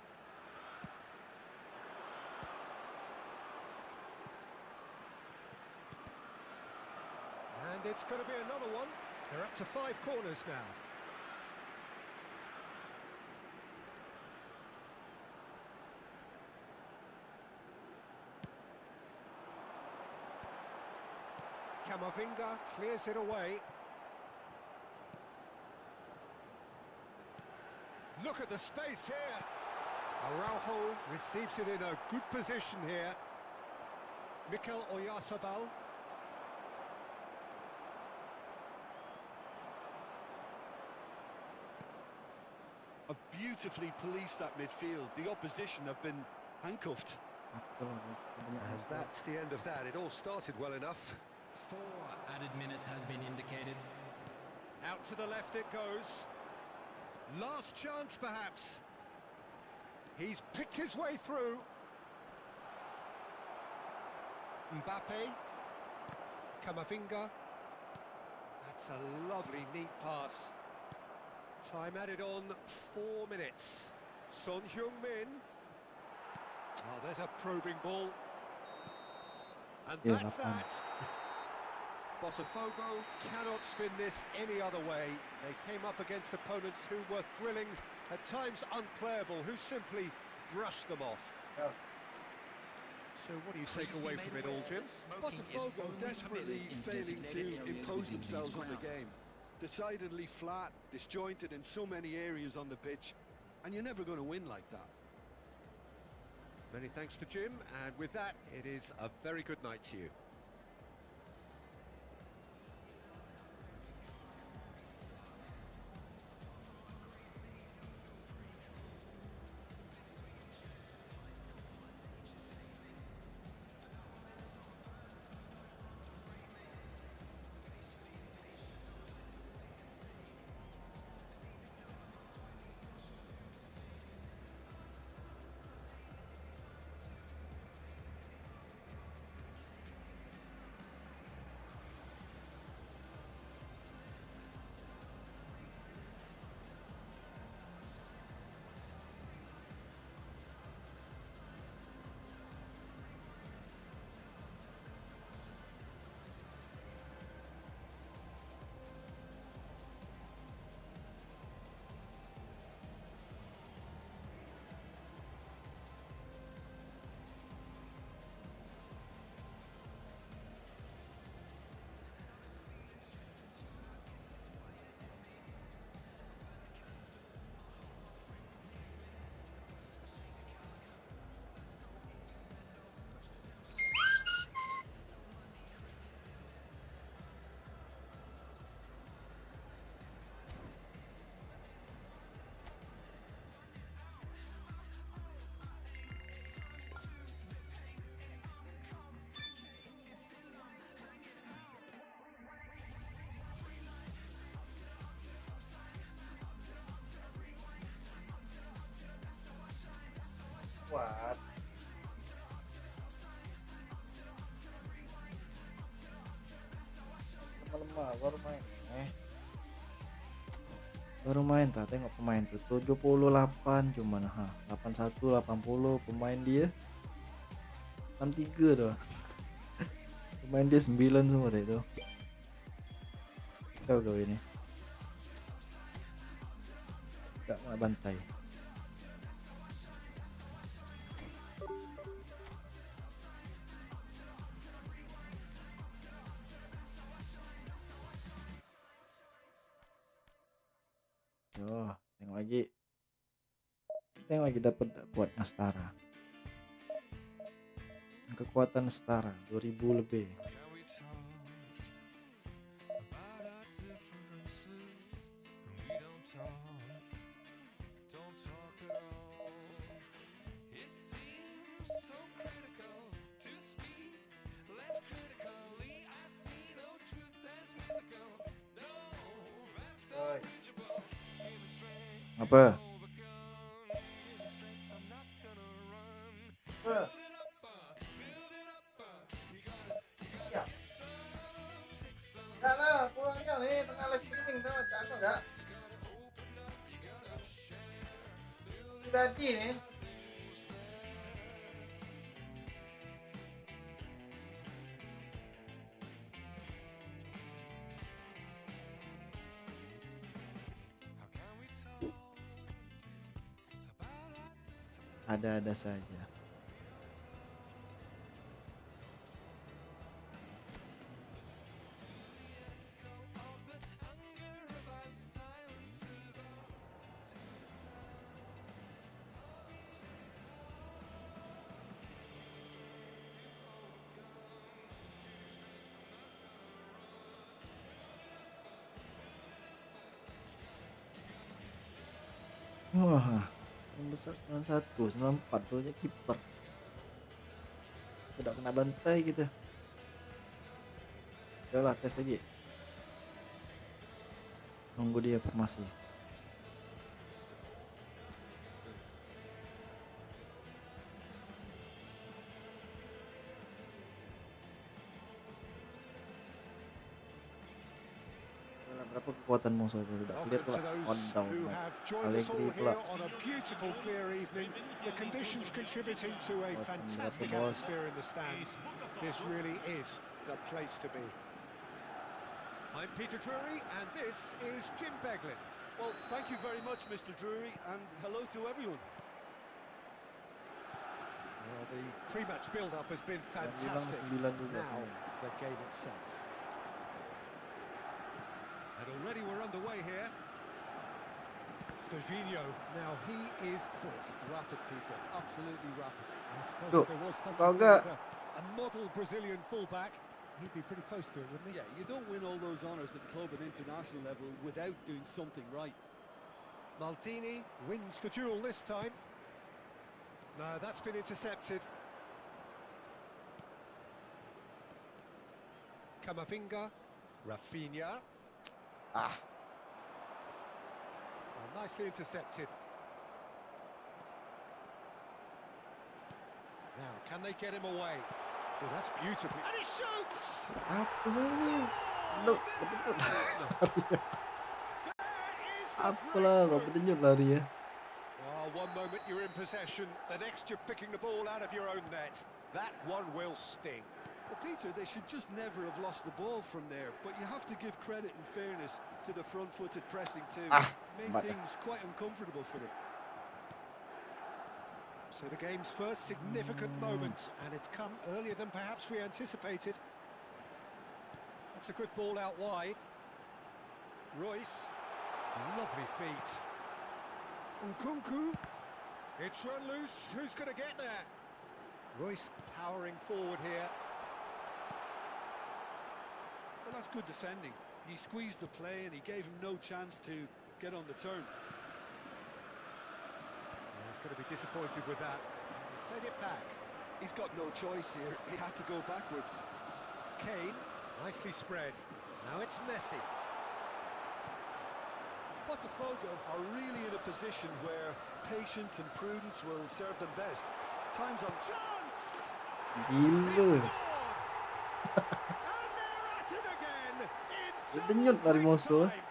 Speaker 4: And it's going to be another one. They're up to 5 corners now. Camavinga clears it away. Look at the space here. Araujo receives it in a good position here. Mikel Oyarzabal.
Speaker 5: Have beautifully policed that midfield. The opposition have been handcuffed.
Speaker 4: And that's the end of that. It all started well enough.
Speaker 6: 4 added minutes has been indicated.
Speaker 4: Out to the left it goes. Last chance, perhaps. He's picked his way through. Mbappe. Camavinga. That's a lovely, neat pass. Time added on 4 minutes. Son Heung-min. Oh, there's a probing ball. And
Speaker 1: Yeah,
Speaker 4: that's
Speaker 1: that one.
Speaker 4: that. Botafogo cannot spin this any other way. They came up against opponents who were thrilling, at times unplayable, who simply brushed them off. So what do you take away from it all, Jim?
Speaker 5: Botafogo desperately failing to impose themselves on the game. Decidedly flat, disjointed in so many areas on the pitch, and you're never going to win like that.
Speaker 4: Many thanks to Jim, and with that, it is a very good night to you.
Speaker 1: Kuat. Lemah baru main. Baru main tak tengok pemain tuh 78 cuman 81 80 pemain dia 63 tuh. Pemain dia 9 semua deh itu. Kau ini. Gak mau bantai. Yo, tengok lagi dapat buatnya setara. Kekuatan setara 2000 lebih.
Speaker 3: Can we talk about our differences? We don't talk at all. It seems so critical to speak less critically. I see no truth as mythical. No, that's not reachable. Give me strength to
Speaker 1: Apa?
Speaker 3: overcome. Give me strength, I'm not gonna
Speaker 1: enggak. Jadi nih. Ada-ada saja. Wah, yang besar 91, 94 tuh aja kiper. Udah kena bantai gitu. Udahlah tes lagi. Nunggu dia formasi. Berapa kekuatan musuh tuh udah clear
Speaker 4: Welcome
Speaker 1: pula.
Speaker 4: to those
Speaker 1: On down.
Speaker 4: who have joined us all
Speaker 1: Allegri pula.
Speaker 4: here on a beautiful clear evening. The conditions contributing to a
Speaker 1: Kekuatan
Speaker 4: fantastic
Speaker 1: berapa, bos?
Speaker 4: atmosphere in the stands. This really is the place to be. I'm Peter Drury and this is Jim Beglin.
Speaker 5: Well, thank you very much, Mr. Drury, and hello to everyone.
Speaker 4: Well, the pre-match build-up has been
Speaker 1: Yang bilang
Speaker 4: fantastic.
Speaker 1: 9 juga.
Speaker 4: Now, the game itself. And already we're underway here. Serginho, now he is quick.
Speaker 5: Rapid, Peter, absolutely rapid.
Speaker 4: I suppose
Speaker 1: Look,
Speaker 4: if there was such
Speaker 1: kau
Speaker 4: a thing
Speaker 1: enggak.
Speaker 4: as a model Brazilian fullback, he'd be pretty close to it, wouldn't he?
Speaker 5: Yeah, you don't win all those honours at club and international level without doing something right.
Speaker 4: Maldini wins the duel this time. No, that's been intercepted. Camavinga, Rafinha.
Speaker 1: Ah,
Speaker 4: Oh, nicely intercepted. Now, can they get him away? Oh, that's beautifully. And he shoots!
Speaker 1: apa lu? Lu betul.
Speaker 4: There is the
Speaker 1: Apalah kau
Speaker 4: breakthrough.
Speaker 1: berdenyut lari ya.
Speaker 4: Oh, one moment you're in possession, the next you're picking the ball out of your own net. That one will sting.
Speaker 5: Well, Peter, they should just never have lost the ball from there, but you have to give credit and fairness to the front-footed pressing too.
Speaker 1: Ah,
Speaker 5: Made
Speaker 1: but-
Speaker 5: things quite uncomfortable for them.
Speaker 4: So the game's first significant moment, and it's come earlier than perhaps we anticipated. That's a good ball out wide. Royce, lovely feet. Nkunku, it's run loose, who's going to get there? Royce powering forward here.
Speaker 5: Well, that's good defending. He squeezed the play and he gave him no chance to get on the turn.
Speaker 4: He's going to be disappointed with that. He's played it back.
Speaker 5: He's got no choice here. He had to go backwards.
Speaker 4: Kane, nicely spread. Now it's Messi.
Speaker 5: Botafogo are really in a position where patience and prudence will serve them best. Time's on.
Speaker 4: Chance!
Speaker 1: Gila.
Speaker 4: And they're at it again in
Speaker 1: Berdenyut lari
Speaker 4: double
Speaker 1: musuh.
Speaker 4: time.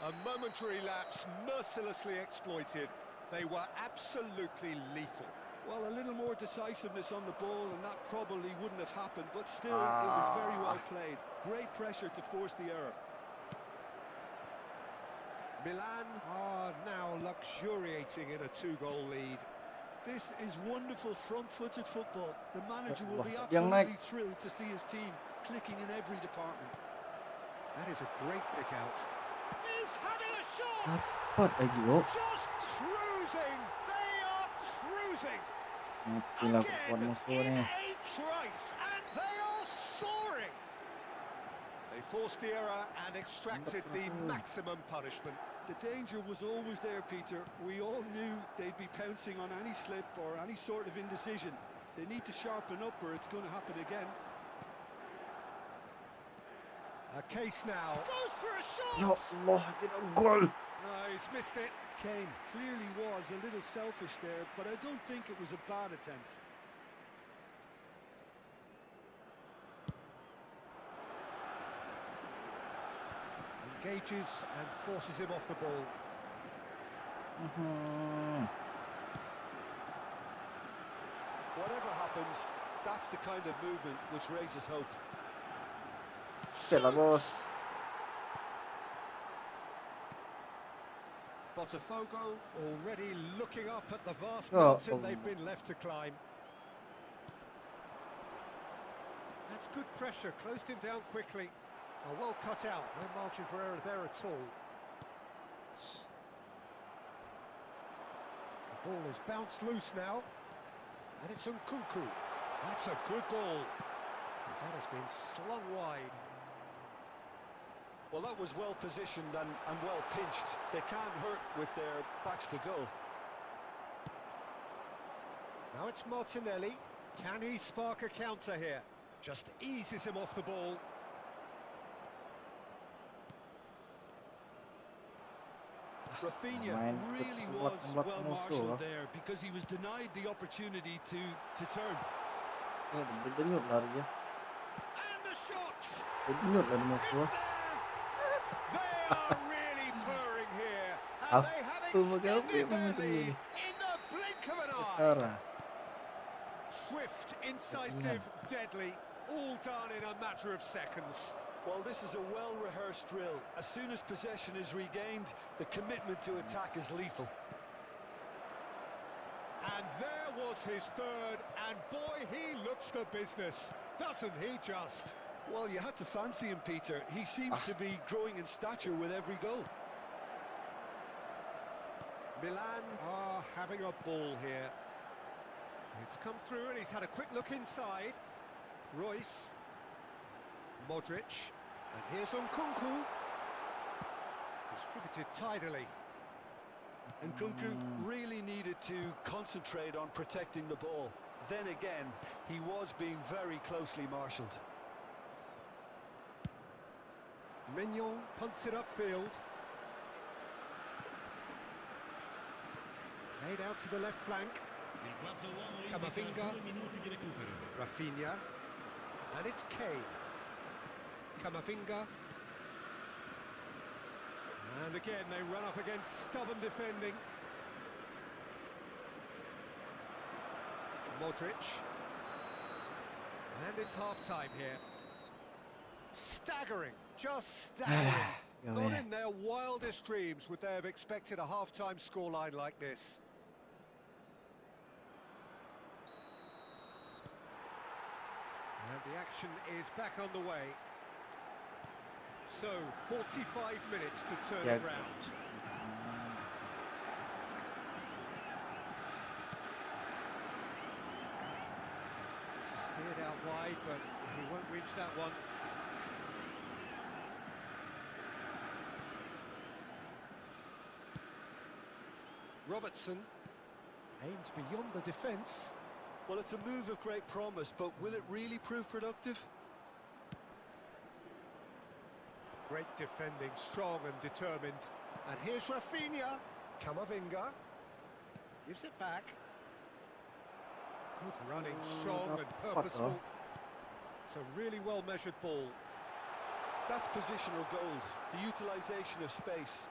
Speaker 4: A momentary lapse mercilessly exploited. They were absolutely lethal.
Speaker 5: Well, a little more decisiveness on the ball and that probably wouldn't have happened, but still, it was very well played. Great pressure to force the error.
Speaker 4: Milan are now luxuriating in a two-goal lead.
Speaker 5: This is wonderful front-footed football. The manager will be
Speaker 1: Wah, yang naik.
Speaker 5: absolutely thrilled to see his team clicking in every department.
Speaker 4: That is a great pick out. He's having a shot!
Speaker 1: Dapat lagi kok.
Speaker 4: Just cruising! They are cruising!
Speaker 1: Mati lah kekuatan
Speaker 4: Again
Speaker 1: musuh
Speaker 4: in
Speaker 1: nih.
Speaker 4: a trice, and they are soaring! They forced the error and extracted the maximum punishment.
Speaker 5: The danger was always there, Peter. We all knew they'd be pouncing on any slip or any sort of indecision. They need to sharpen up or it's going to happen again.
Speaker 4: A case now. Goes for a shot!
Speaker 1: Ya Allah, tidak gol.
Speaker 4: No, he's missed it.
Speaker 5: Kane clearly was a little selfish there, but I don't think it was a bad attempt.
Speaker 4: Engages and forces him off the ball.
Speaker 5: Whatever happens, that's the kind of movement which raises hope.
Speaker 1: Set lah bos.
Speaker 4: Botafogo already looking up at the vast
Speaker 1: Oh,
Speaker 4: mountain they've been left to climb. That's good pressure, closed him down quickly. Oh, well cut out, no margin for error there at all. The ball is bounced loose now, and it's Nkunku. That's a good ball. That has been slung wide.
Speaker 5: Well, that was well positioned and well pinched. They can't hurt with their backs to goal.
Speaker 4: Now it's Martinelli. Can he spark a counter here? Just eases him off the ball.
Speaker 5: Rafinha
Speaker 1: Main
Speaker 5: really
Speaker 1: ke
Speaker 5: was
Speaker 1: belakang
Speaker 5: well
Speaker 1: musuh
Speaker 5: marshalled
Speaker 1: lah.
Speaker 5: there because he was denied the opportunity to turn.
Speaker 1: Denyut lari dia.
Speaker 4: And the shot!
Speaker 1: Denyut lah musuh.
Speaker 4: They are really purring here. And
Speaker 1: Apa
Speaker 4: they have
Speaker 1: Magapi
Speaker 4: extended their
Speaker 1: macam
Speaker 4: lead
Speaker 1: ni?
Speaker 4: in the blink of an eye.
Speaker 1: Sekarang.
Speaker 4: Swift, incisive, deadly. All done in a matter of seconds.
Speaker 5: Well, this is a well-rehearsed drill. As soon as possession is regained, the commitment to attack is lethal.
Speaker 4: And there was his third, and boy, he looks the business, doesn't he just?
Speaker 5: Well, you had to fancy him, Peter. He seems to be growing in stature with every goal.
Speaker 4: Milan are having a ball here. It's come through and he's had a quick look inside. Royce. Modric. And here's Nkunku. Distributed tidily.
Speaker 5: Nkunku really needed to concentrate on protecting the ball. Then again, he was being very closely marshalled.
Speaker 4: Mignon punts it upfield. Played out to the left flank.
Speaker 6: Il quarto uomo indica
Speaker 4: Camavinga.
Speaker 6: 2 minuti di recupero.
Speaker 4: Rafinha. And it's Kane. Camavinga. And again they run up against stubborn defending. Modric. And it's half-time here. Staggering, just staggering.
Speaker 1: Ya
Speaker 4: Not
Speaker 1: weh.
Speaker 4: in their wildest dreams would they have expected a half-time scoreline like this. And the action is back underway. So, 45 minutes to turn
Speaker 1: Yeah.
Speaker 4: it round. Steered out wide, but he won't reach that one. Robertson aims beyond the defence.
Speaker 5: Well, it's a move of great promise, but will it really prove productive?
Speaker 4: Great defending, strong and determined. And here's Rafinha. Camavinga gives it back. Good running, strong and purposeful. It's a really well-measured ball.
Speaker 5: That's positional goal, the utilisation of space.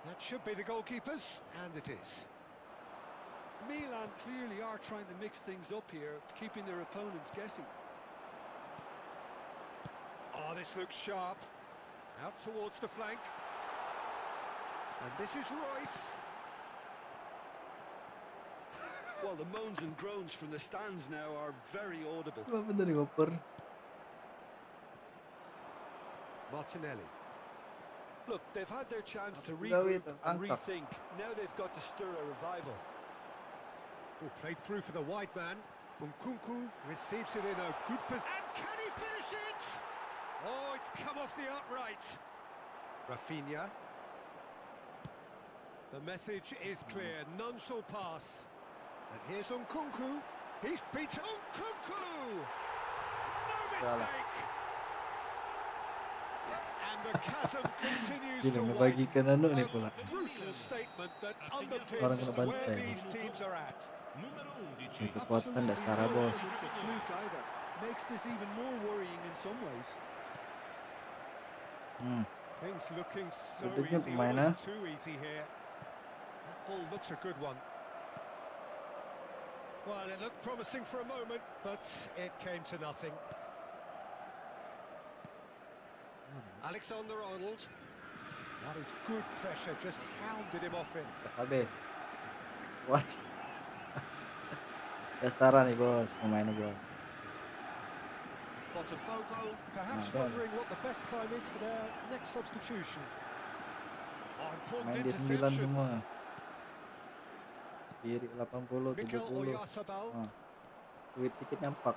Speaker 4: That should be the goalkeepers, and it is.
Speaker 5: Milan clearly are trying to mix things up here, keeping their opponents guessing.
Speaker 4: Oh, this looks sharp. Out towards the flank. And this is Royce.
Speaker 5: Well, the moans and groans from the stands now are very audible.
Speaker 1: Apa tadi ngoper?
Speaker 4: Martinelli.
Speaker 5: Look, they've had their chance to
Speaker 1: Gawin,
Speaker 5: regroup and
Speaker 1: tangkap.
Speaker 5: rethink. Now they've got to stir a revival.
Speaker 4: Oh, played through for the wide man. Nkunku receives it in a good position. And can he finish it? Oh, it's come off the upright. Rafinha. The message is clear. None shall pass. And here's Nkunku. He's beaten. Nkunku! No mistake! And the chasm continues
Speaker 1: Gila,
Speaker 4: to
Speaker 1: membagikan anu ni
Speaker 4: widen.
Speaker 1: pula.
Speaker 4: A brutal statement that
Speaker 1: Orang
Speaker 4: underpins
Speaker 1: kena
Speaker 4: where
Speaker 1: bantai.
Speaker 4: these teams are at.
Speaker 6: Numero 11.
Speaker 1: Ni kekuatan tak setara
Speaker 5: no
Speaker 1: bos.
Speaker 5: element of fluke either. Makes this even more worrying in some ways.
Speaker 4: Things looking so
Speaker 1: Duduknya
Speaker 4: easy,
Speaker 1: pemainnya.
Speaker 4: almost too easy here. That ball looks a good one. Well, it looked promising for a moment, but it came to nothing. Alexander-Arnold. That is good pressure, just hounded him off it.
Speaker 1: Habis. What? Destara nih bos, pemainnya bos.
Speaker 4: Botafogo, perhaps
Speaker 1: Nah,
Speaker 4: wondering what the best time is for their next substitution. Oh, important
Speaker 1: Main di 9
Speaker 4: interception.
Speaker 1: semua. Kiri 80,
Speaker 4: Mikel
Speaker 1: 70.
Speaker 4: Oyarzabal,
Speaker 1: Nah, duit sedikit nyampak.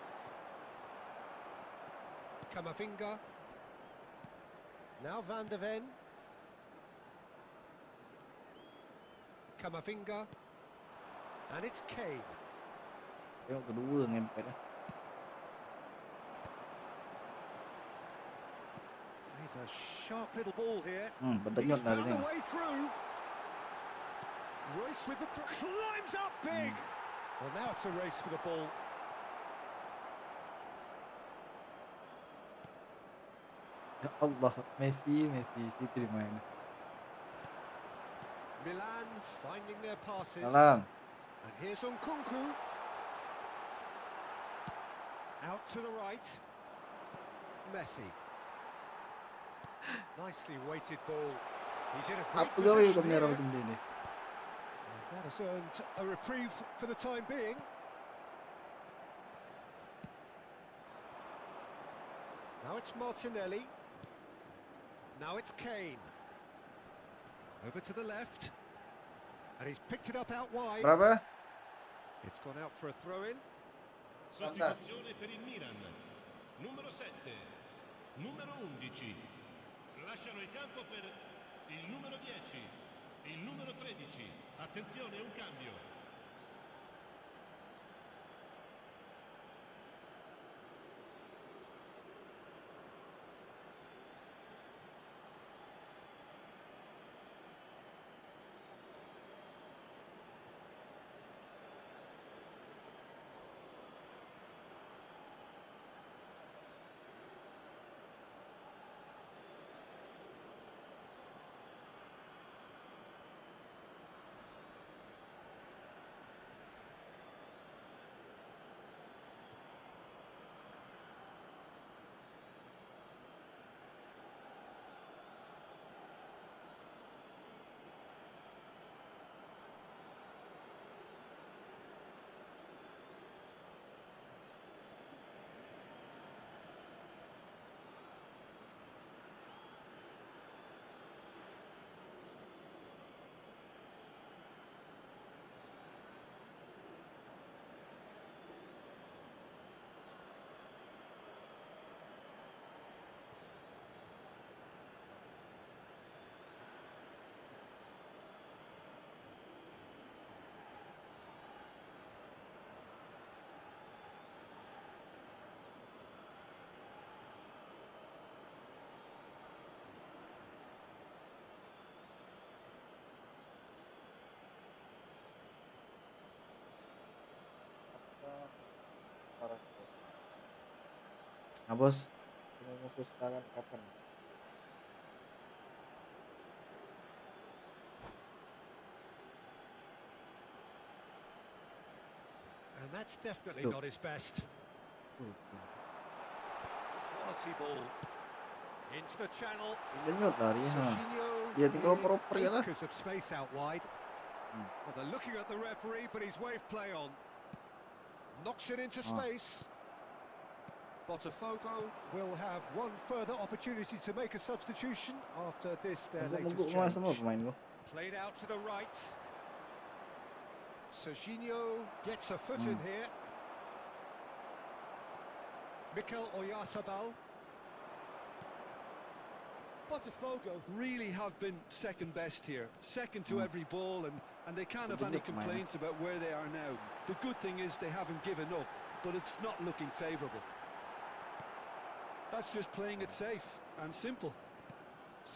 Speaker 4: Camavinga. Now Van de Ven. Camavinga. And it's Kane.
Speaker 1: Tengok kedua ngempet lah.
Speaker 4: He's a sharp little ball here. He's
Speaker 1: Berdenyut lah
Speaker 4: found
Speaker 1: dia.
Speaker 4: the way through. Royce with the climbs up big. Well, now it's a race for the ball.
Speaker 1: Ya Allah, Messi situ di main.
Speaker 4: Milan finding their passes.
Speaker 1: Salam.
Speaker 4: And here's Nkunku. Out to the right. Messi. Nicely weighted ball. He's in a great
Speaker 1: Apa gawe kau
Speaker 4: position
Speaker 1: menyerang
Speaker 4: here.
Speaker 1: macam ni?
Speaker 4: That has earned a reprieve for the time being. Now it's Martinelli. Now it's Kane. Over to the left. And he's picked it up out wide.
Speaker 1: Berapa?
Speaker 4: It's gone out for a throw-in.
Speaker 6: Sostituzione per il Milan. Numero 7, numero 11. Lasciano il campo per il numero 10, il numero 13. Attenzione, un cambio.
Speaker 1: Nah bos, mau musuh sekarang kapan?
Speaker 4: And that's definitely
Speaker 1: Look.
Speaker 4: not his best. Quality ball. Into the channel.
Speaker 1: Berdenyut lah dia.
Speaker 4: Jorginho
Speaker 1: Dia tinggal
Speaker 4: with
Speaker 1: proper ya lah.
Speaker 4: acres of space out wide. Well, they're looking at the referee, but he's waved play on. Knocks it into space. Botafogo will have one further opportunity to make a substitution after this, their latest
Speaker 1: Mengguk semua
Speaker 4: change.
Speaker 1: pemain gua.
Speaker 4: Played out to the right. Jorginho gets a foot in here. Mikel Oyarzabal.
Speaker 5: Botafogo really have been second best here, second to every ball, and they can't have any complaints about where they are now. The good thing is they haven't given up, but it's not looking favourable. That's just playing it safe and simple.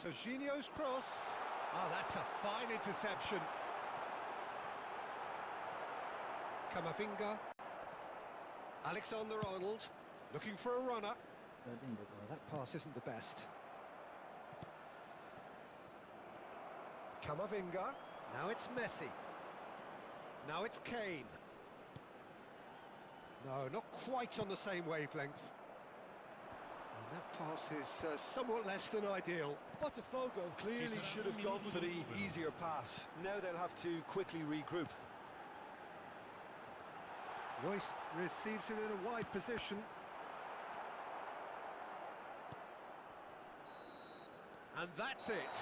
Speaker 4: Jorginho's cross. Oh, that's a fine interception. Camavinga. Alexander-Arnold looking for a runner. That pass isn't the best. Camavinga. Now it's Messi. Now it's Kane. No, not quite on the same wavelength. And that pass is somewhat less than ideal.
Speaker 5: Botafogo clearly should have gone for the easier pass. Now they'll have to quickly regroup.
Speaker 4: Royce receives it in a wide position. And that's it.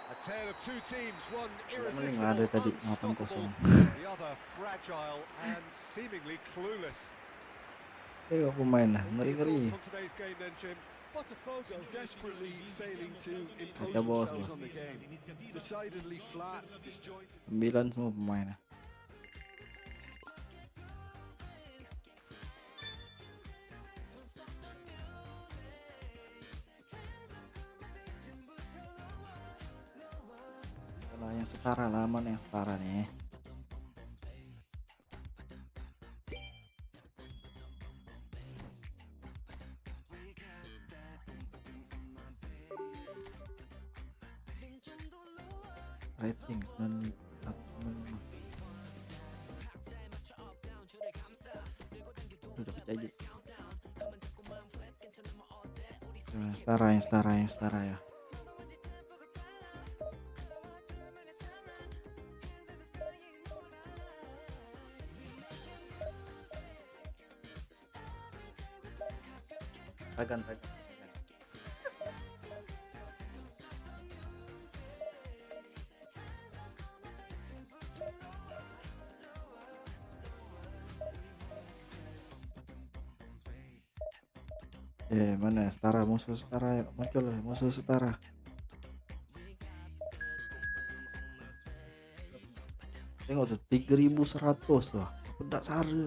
Speaker 4: A tale of two teams, one
Speaker 1: Mending ada
Speaker 4: irresistible,
Speaker 1: tadi 8-0.
Speaker 4: unstoppable, the other fragile and seemingly clueless.
Speaker 1: Tengok pemain lah,
Speaker 4: What are your
Speaker 1: ngeri-ngeri.
Speaker 4: thoughts on today's game then, Jim?
Speaker 5: Botafogo desperately failing to impose
Speaker 1: Ada bos,
Speaker 5: themselves
Speaker 1: bos.
Speaker 5: on the game. Decidedly flat, disjointed.
Speaker 1: 9 semua pemain lah. Kalau yang setara lah, mana yang setara nih? Rating 9.5. Udah pecah aja. Yang setara ya. Tagan. Mana setara, musuh setara, muncul musuh setara. Tengok tuh 3100 wah, pedak sara.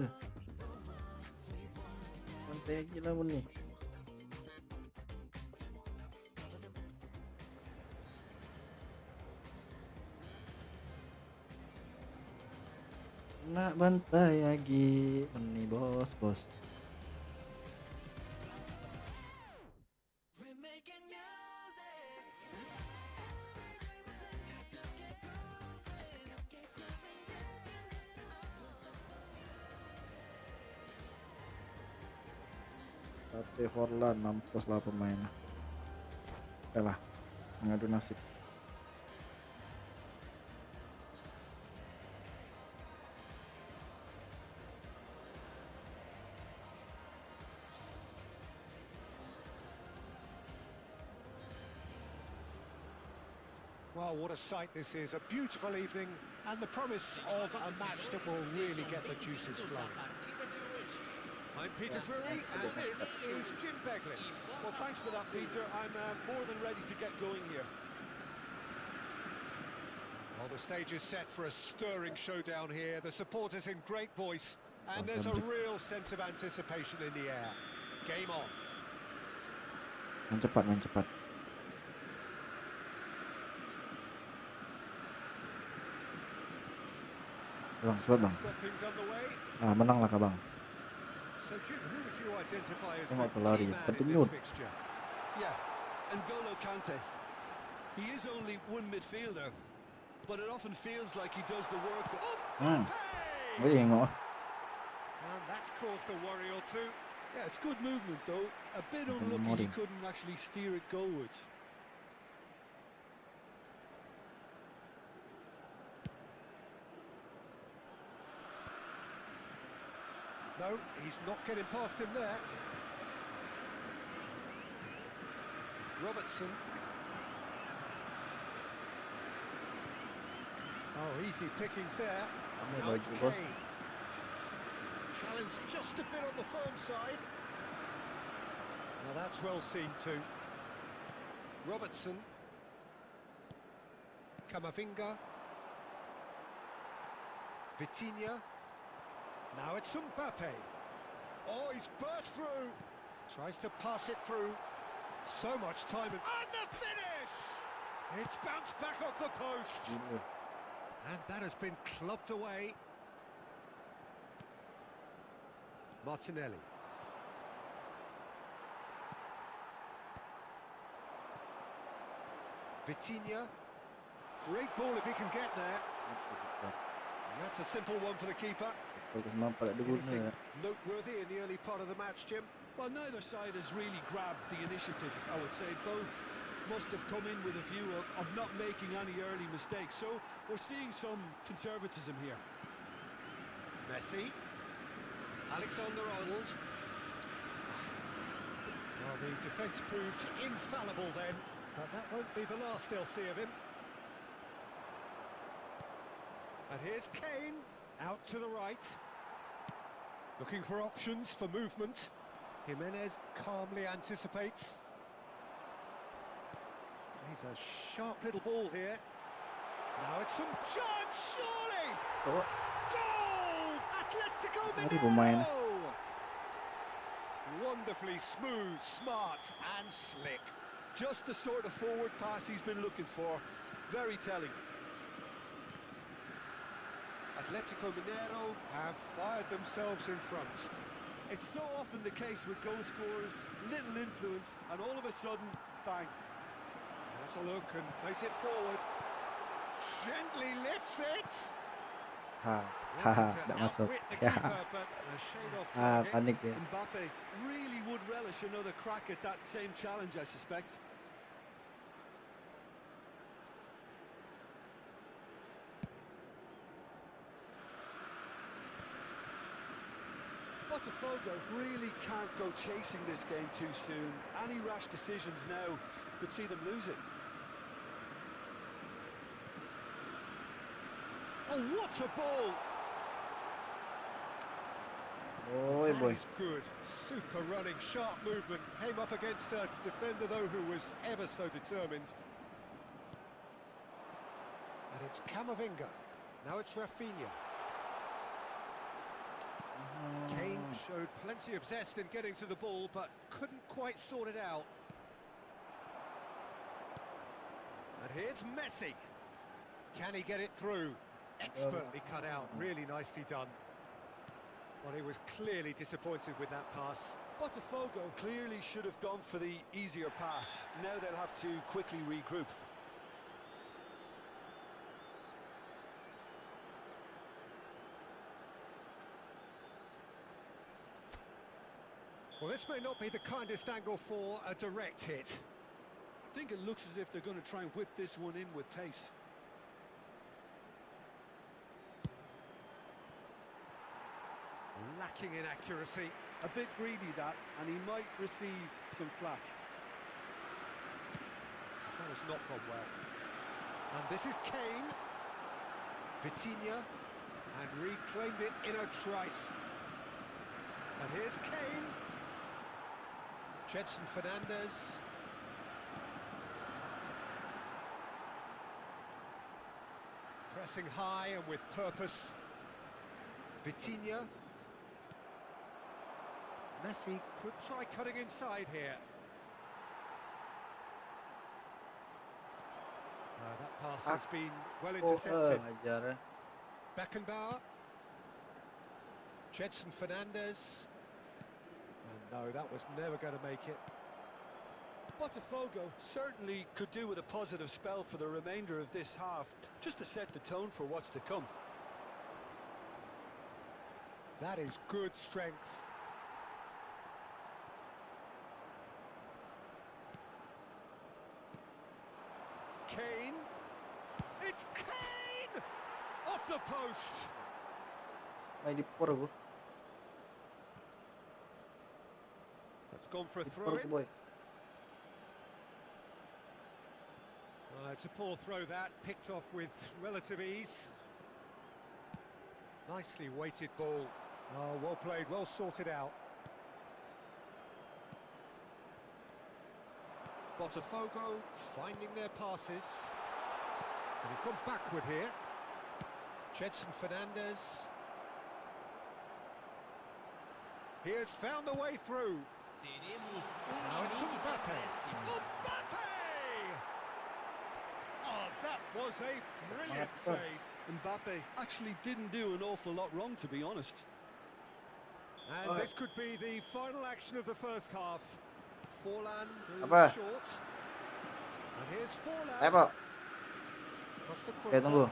Speaker 1: Santai aja lah nih. Nak bantai lagi nih bos. Tapi Forlan mampus lah pemain. Oke lah, mengadu nasib.
Speaker 4: Well, what a sight this is. A beautiful evening and the promise of a match that will really get the juices flowing. I'm Peter Drury and this is Jim Beglin.
Speaker 5: Well, thanks for that, Peter. I'm more than ready to get going here.
Speaker 4: Well, the stage is set for a stirring showdown here. The supporters in great voice and there's a real sense of anticipation in the air. Game on.
Speaker 1: Main cepat. Bang, cepat bang.
Speaker 4: Got things underway.
Speaker 1: Menang lah kak bang.
Speaker 4: So Jim, who would you identify as
Speaker 1: Tengok
Speaker 4: the
Speaker 1: pelari,
Speaker 4: key man in
Speaker 1: pendenyut.
Speaker 4: this fixture?
Speaker 5: Yeah, N'Golo Kante. He is only one midfielder, but it often feels like he does the work.
Speaker 1: Hmm.
Speaker 4: Hey!
Speaker 1: Wih, nggak.
Speaker 4: And that's caused a worry or two.
Speaker 5: Yeah, it's good movement though. A bit
Speaker 1: Nothing
Speaker 5: unlucky he
Speaker 1: more.
Speaker 5: couldn't actually steer it goalwards.
Speaker 4: No, he's not getting past him there. Robertson. Oh, easy pickings there. Now it's
Speaker 1: Bagus, bos.
Speaker 4: Kane. Challenge just a bit on the firm side. Now that's well seen too. Robertson. Camavinga. Vitinha. Now it's Mbappe. Oh, he's burst through. Tries to pass it through. So much time and the finish! It's bounced back off the post. And that has been clubbed away. Martinelli. Vitinha. Great ball if he can get there. And that's a simple one for the keeper.
Speaker 1: Bagus mampu tak ada guna.
Speaker 4: Anything noteworthy in the early part of the match, Jim?
Speaker 5: Well, neither side has really grabbed the initiative, I would say. Both must have come in with a view of not making any early mistakes. So we're seeing some conservatism here.
Speaker 4: Messi. Alexander-Arnold. Well, the defence proved infallible then, but that won't be the last they'll see of him. And here's Kane, out to the right. Looking for options for movement. Jimenez calmly anticipates. He's a sharp little ball here. Now it's some chance, surely!
Speaker 1: So,
Speaker 4: Goal! Atletico
Speaker 1: Mari pemain.
Speaker 4: Mineiro! Wonderfully smooth, smart and slick.
Speaker 5: Just the sort of forward pass he's been looking for. Very telling.
Speaker 4: Atletico Mineiro have fired themselves in front.
Speaker 5: It's so often the case with goal scorers, little influence, and all of a sudden, bang.
Speaker 4: Has a look and plays it forward. Gently lifts it.
Speaker 1: ha,
Speaker 4: Wanted to
Speaker 1: tak masuk.
Speaker 4: outwit the keeper, but a shade off
Speaker 1: Ah,
Speaker 4: target.
Speaker 1: panik dia.
Speaker 5: Mbappe really would relish another crack at that same challenge, I suspect. Botafogo really can't go chasing this game too soon. Any rash decisions now could see them lose it.
Speaker 4: Oh, what a ball!
Speaker 1: Oi,
Speaker 4: That
Speaker 1: boy.
Speaker 4: is good. Super running, sharp movement. Came up against a defender, though, who was ever so determined. And it's Camavinga. Now it's Rafinha. Kane showed plenty of zest in getting to the ball, but couldn't quite sort it out. And here's Messi. Can he get it through? Expertly cut out, really nicely done. Well, he was clearly disappointed with that pass.
Speaker 5: Botafogo clearly should have gone for the easier pass. Now they'll have to quickly regroup.
Speaker 4: Well, this may not be the kindest angle for a direct hit.
Speaker 5: I think it looks as if they're going to try and whip this one in with pace.
Speaker 4: Lacking in accuracy.
Speaker 5: A bit greedy that, and he might receive some flack.
Speaker 4: That has not gone well. And this is Kane. Vitinha. And reclaimed it in a trice. And here's Kane. Jedson Fernandez. Pressing high and with purpose. Vitinha. Messi could try cutting inside here. That pass has been well
Speaker 1: Oh,
Speaker 4: intercepted.
Speaker 1: ajar.
Speaker 4: Beckenbauer. Jedson Fernandez. And no, that was never going to make it.
Speaker 5: Botafogo certainly could do with a positive spell for the remainder of this half, just to set the tone for what's to come.
Speaker 4: That is good strength. Kane. It's Kane! Off the post.
Speaker 1: Main di por aku.
Speaker 4: That's gone for a
Speaker 1: Di por
Speaker 4: throw
Speaker 1: aku,
Speaker 4: in.
Speaker 1: boy.
Speaker 4: It's a poor throw that, picked off with relative ease. Nicely weighted ball. Oh, well played, well sorted out. Botafogo finding their passes. And he's gone backward here. Jedson Fernandez. He has found the way through. Now it's Mbappe. Mbappe! Oh, that was a brilliant save.
Speaker 5: Mbappe actually didn't do an awful lot wrong, to be honest.
Speaker 4: And this could be the final action of the first half. Forlan
Speaker 1: Apa?
Speaker 4: goes short. And here's Forlan.
Speaker 1: Apa?
Speaker 4: Costa
Speaker 1: Oke, tunggu.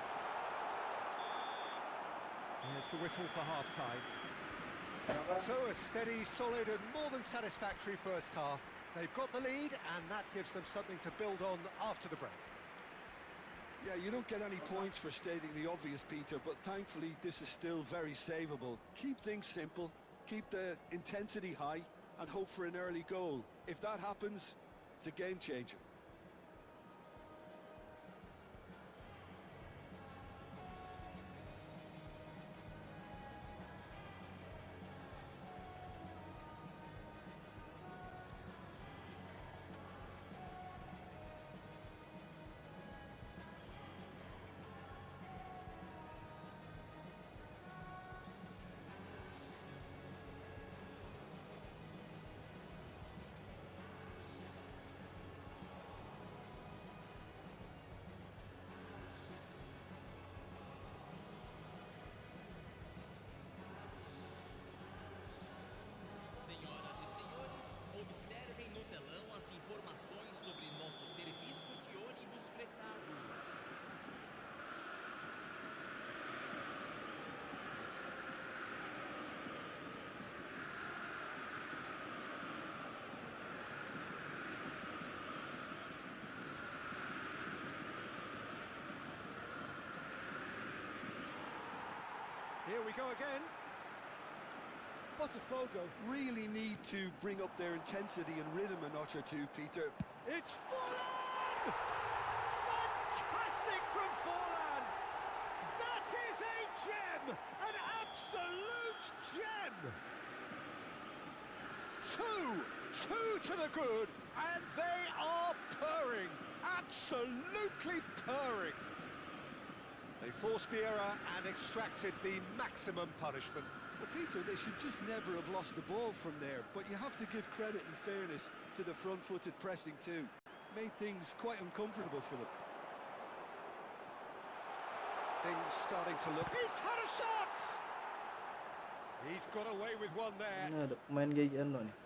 Speaker 4: Here's the whistle for half-time. So a steady, solid and more than satisfactory first half. They've got the lead and that gives them something to build on after the break.
Speaker 5: Yeah, you don't get any points for stating the obvious, Peter, but thankfully this is still very savable. Keep things simple, keep the intensity high, and hope for an early goal. If that happens, it's a game changer.
Speaker 7: Senhoras e senhores, observem no telão as informações sobre nosso serviço de ônibus fretado.
Speaker 4: Here we go again.
Speaker 5: Botafogo really need to bring up their intensity and rhythm a notch or two, Peter.
Speaker 4: It's Forlan! Fantastic from Forlan! That is a gem! An absolute gem! Two to the good, and they are purring. Absolutely purring. They forced the error and extracted the maximum punishment.
Speaker 5: Well, Peter, they should just never have lost the ball from there, but you have to give credit and fairness to the front-footed pressing too. Made things quite uncomfortable for them.
Speaker 4: Things starting to look... He's had a shot! He's got away with one there.
Speaker 1: Ini ada pemain GGN lo nih.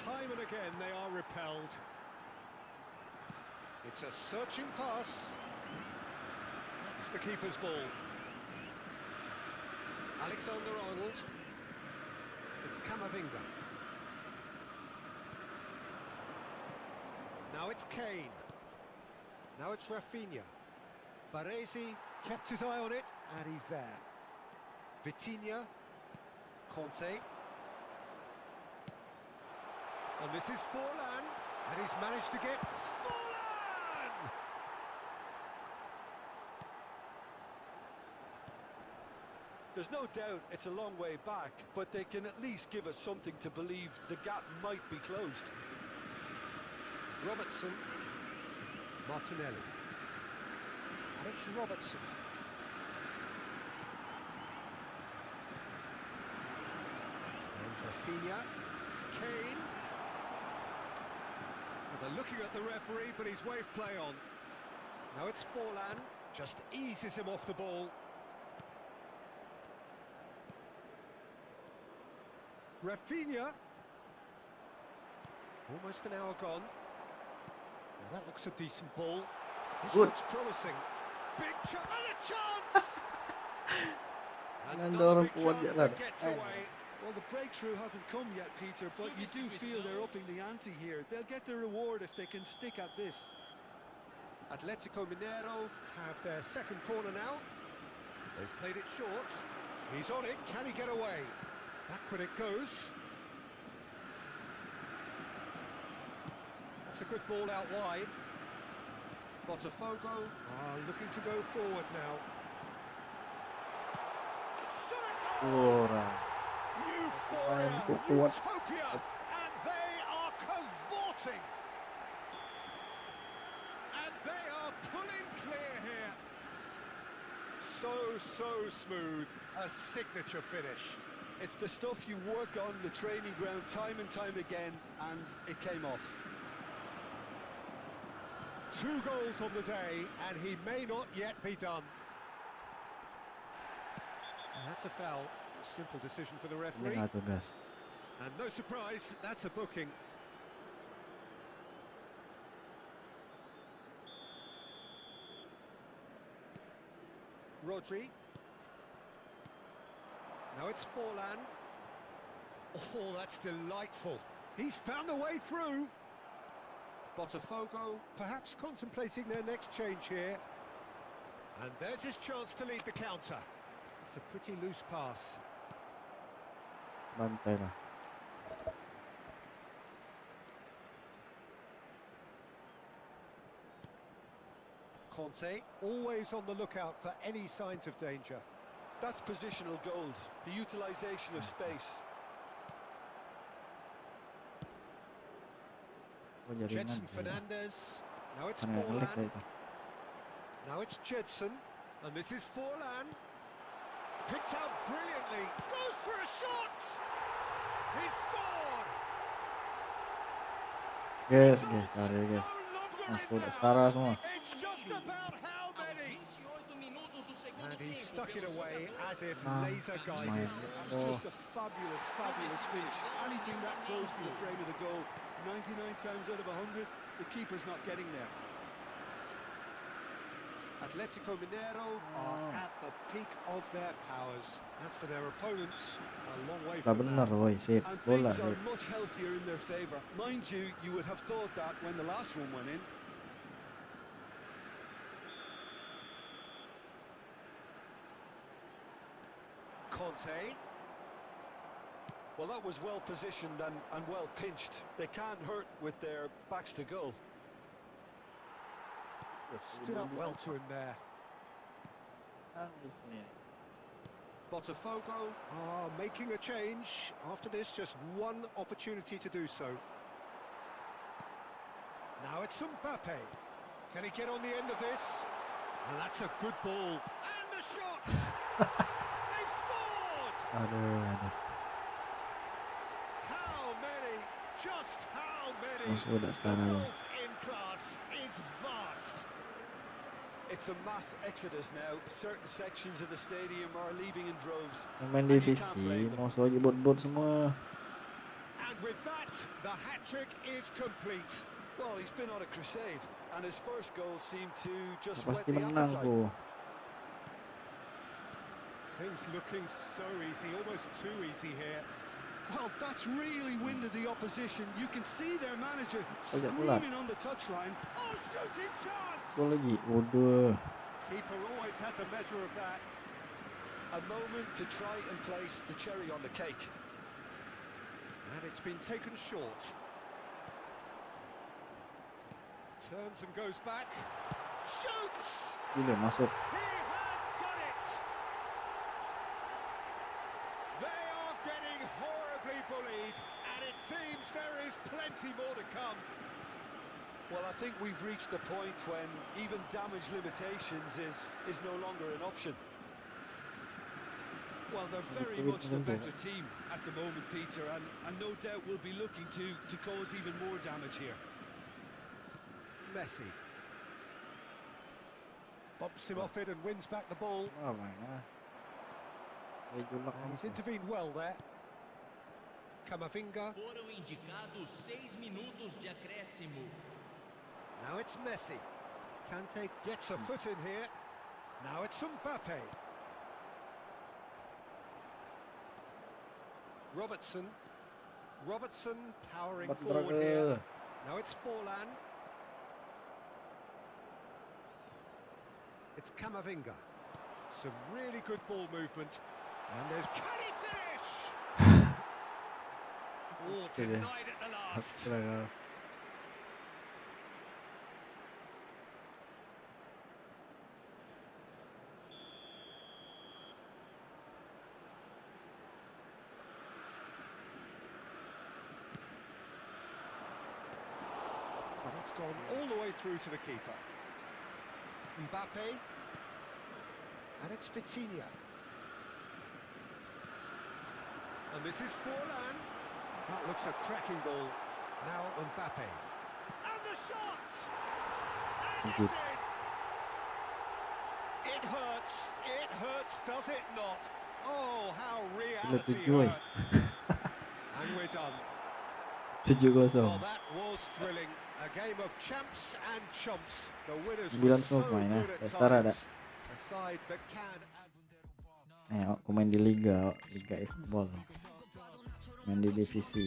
Speaker 4: Time and again they are repelled. It's a searching pass. That's the keeper's ball. Alexander-Arnold. It's Camavinga. Now it's Kane. Now it's Rafinha. Baresi kept his eye on it, and he's there. Vitinha. Conte. And this is Forlan, and he's managed to get Forlan!
Speaker 5: There's no doubt it's a long way back, but they can at least give us something to believe the gap might be closed.
Speaker 4: Robertson. Martinelli. And it's Robertson. And Rafinha. Kane. Well, they're looking at the referee, but he's waved play on. Now it's Forlan. Just eases him off the ball. Rafinha. Almost an hour gone. Now that looks a decent ball. This
Speaker 1: Good.
Speaker 4: looks promising. Big chance and a chance!
Speaker 1: Nanda
Speaker 4: Another
Speaker 1: orang
Speaker 4: big
Speaker 1: kuat je
Speaker 4: chance
Speaker 1: lah.
Speaker 4: that gets away.
Speaker 5: Well, the breakthrough hasn't come yet, Peter, but you do feel they're upping the ante here. They'll get the reward if they can stick at this.
Speaker 4: Atletico Mineiro have their second corner now. They've played it short. He's on it. Can he get away? Backward it goes. That's a good ball out wide. Botafogo are looking to go forward now. Shot it!
Speaker 1: Ora.
Speaker 4: Euphoria,
Speaker 1: Main kuat.
Speaker 4: utopia, and they are cavorting. And they are pulling clear here. So smooth, a signature finish.
Speaker 5: It's the stuff you work on the training ground time and time again, and it came off.
Speaker 4: 2 goals on the day, and he may not yet be done. That's a foul. Simple decision for the
Speaker 1: Ini
Speaker 4: referee.
Speaker 1: nggak tuh gas.
Speaker 4: And no surprise, that's a booking. Rodri. Now it's Forlan. Oh, that's delightful. He's found a way through. Botafogo perhaps contemplating their next change here. And there's his chance to lead the counter. It's a pretty loose pass.
Speaker 1: Bantai lah.
Speaker 4: Conte, always on the lookout for any signs of danger.
Speaker 5: That's positional gold, the utilisation of space.
Speaker 1: Oh, jaringan.
Speaker 4: Jetson
Speaker 1: Iya.
Speaker 4: Fernandez. Now it's
Speaker 1: Kan nggak ngelag
Speaker 4: Forlan.
Speaker 1: kayak itu.
Speaker 4: Now it's Jedson. And this is Forlan. Picked out brilliantly. Goes for a shot. He scored.
Speaker 1: Guys, sorry guys.
Speaker 4: No longer
Speaker 1: Masuk
Speaker 4: in
Speaker 1: udah
Speaker 4: doubt.
Speaker 1: setara semua.
Speaker 4: It's just about how
Speaker 7: Aos
Speaker 4: many.
Speaker 7: 28 minutos do segundo
Speaker 4: And he
Speaker 7: tempo,
Speaker 4: stuck it
Speaker 7: pelos
Speaker 4: away
Speaker 7: jogadores
Speaker 4: as if
Speaker 1: Ah,
Speaker 4: laser guided.
Speaker 1: main.
Speaker 5: That's
Speaker 1: Oh,
Speaker 5: just a fabulous, fabulous finish. Anything that close to the frame of the goal, 99 times out of 100, the keeper's not getting there.
Speaker 4: Atletico Mineiro are at the peak of their powers. As for their opponents, a long way
Speaker 1: udah
Speaker 4: from
Speaker 1: bener
Speaker 4: that.
Speaker 1: woi, sip.
Speaker 5: And
Speaker 1: Bola.
Speaker 5: things are
Speaker 1: Sip.
Speaker 5: much healthier in their favour. Mind you, you would have thought that when the last one went in.
Speaker 4: Conte.
Speaker 5: Well, that was well positioned and well pinched. They can't hurt with their backs to goal.
Speaker 4: Stood up well to him there. Botafogo are making a change. After this, just one opportunity to do so. Now it's Mbappe. Can he get on the end of this? And that's a good ball. And the shot! They've scored!
Speaker 1: Aduh.
Speaker 4: How many? Just how many?
Speaker 1: Masuk udah
Speaker 4: The
Speaker 1: setara ya.
Speaker 4: gulf in class is vast.
Speaker 5: It's a mass exodus now. Certain sections of the stadium are leaving in droves.
Speaker 1: Yang main
Speaker 5: And you can't
Speaker 1: divisi
Speaker 5: blame them.
Speaker 1: mau lagi bot-bot semua.
Speaker 4: And with that, the hat-trick is complete.
Speaker 5: Well, he's been on a crusade, and his first goal seemed to just whet
Speaker 1: Pasti
Speaker 5: the
Speaker 1: menang
Speaker 5: appetite.
Speaker 1: tuh.
Speaker 4: Things looking so easy, almost too easy here.
Speaker 5: Well, that's really winded the opposition. You can see their manager
Speaker 1: Agak telat.
Speaker 5: screaming on the touchline.
Speaker 4: Oh, shooting chance!
Speaker 1: Gol lagi. Waduh.
Speaker 4: Keeper always had the measure of that.
Speaker 5: A moment to try and place the cherry on the cake.
Speaker 4: And it's been taken short. Turns and goes back. Shoots!
Speaker 1: Gila masuk.
Speaker 4: He has done it! They are getting horribly bullied, and it seems there is plenty more to come.
Speaker 5: Well, I think we've reached the point when even damage limitations is no longer an option. Well, they're very much the better team at the moment, Peter, and no doubt will be looking to cause even more damage here.
Speaker 4: Messi. Bumps him off it and wins back the ball.
Speaker 1: Oh my god.
Speaker 4: And he's intervened well there. Camavinga.
Speaker 7: Foram indicados 6 minutos de acréscimo.
Speaker 4: Now it's Messi. Kante gets a foot in here. Now it's Mbappe. Robertson powering forward here. Now it's Forlan. It's Camavinga. Some really good ball movement. And there's... Can he finish? Oh, denied at the last. And it's gone all the way through to the keeper. Mbappe. And it's Vitinha. And this is Forlan. That looks a cracking ball. Now Mbappe. And the shot! And it's
Speaker 1: Good.
Speaker 4: in! It hurts, does it not? Oh, how
Speaker 1: Gila,
Speaker 4: reality
Speaker 1: 7 woy.
Speaker 4: hurt. And we're done.
Speaker 1: 7-0.
Speaker 4: Well, that was thrilling. A game of champs and chumps. The winners
Speaker 1: 9
Speaker 4: were
Speaker 1: semua
Speaker 4: so
Speaker 1: pemainnya.
Speaker 4: good at
Speaker 1: Kayak setara ada.
Speaker 4: times. A side that can
Speaker 1: Aku main di Liga eFootball. Main di divisi.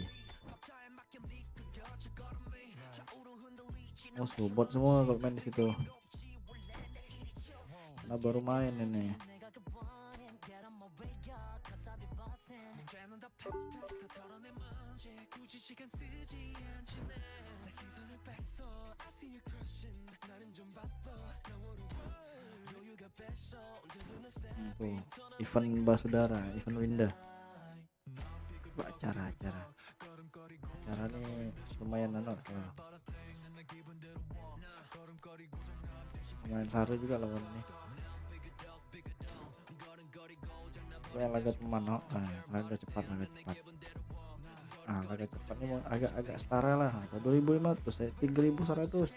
Speaker 1: Oh, support semua kalau main di situ. Nah, baru main ini. Tuh, event Basudara, event Winda. Acara nih lumayan lumayan seru juga lawan ini. Laga teman laga cepat. Laga cepat ini agak setara lah, 2.500 3.100.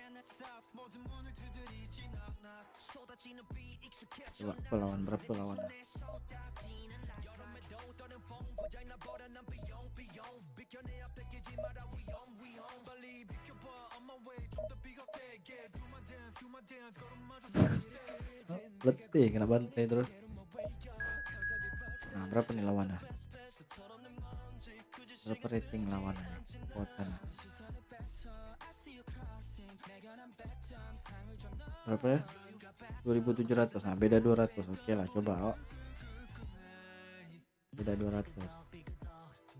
Speaker 1: Coba berapa lawan? Letih, kena bantai terus. Nah, berapa nih lawannya? Berapa rating lawannya? Kuatan. Berapa ya? 2.700. Nah, beda 200. Oke lah, coba. Beda 200.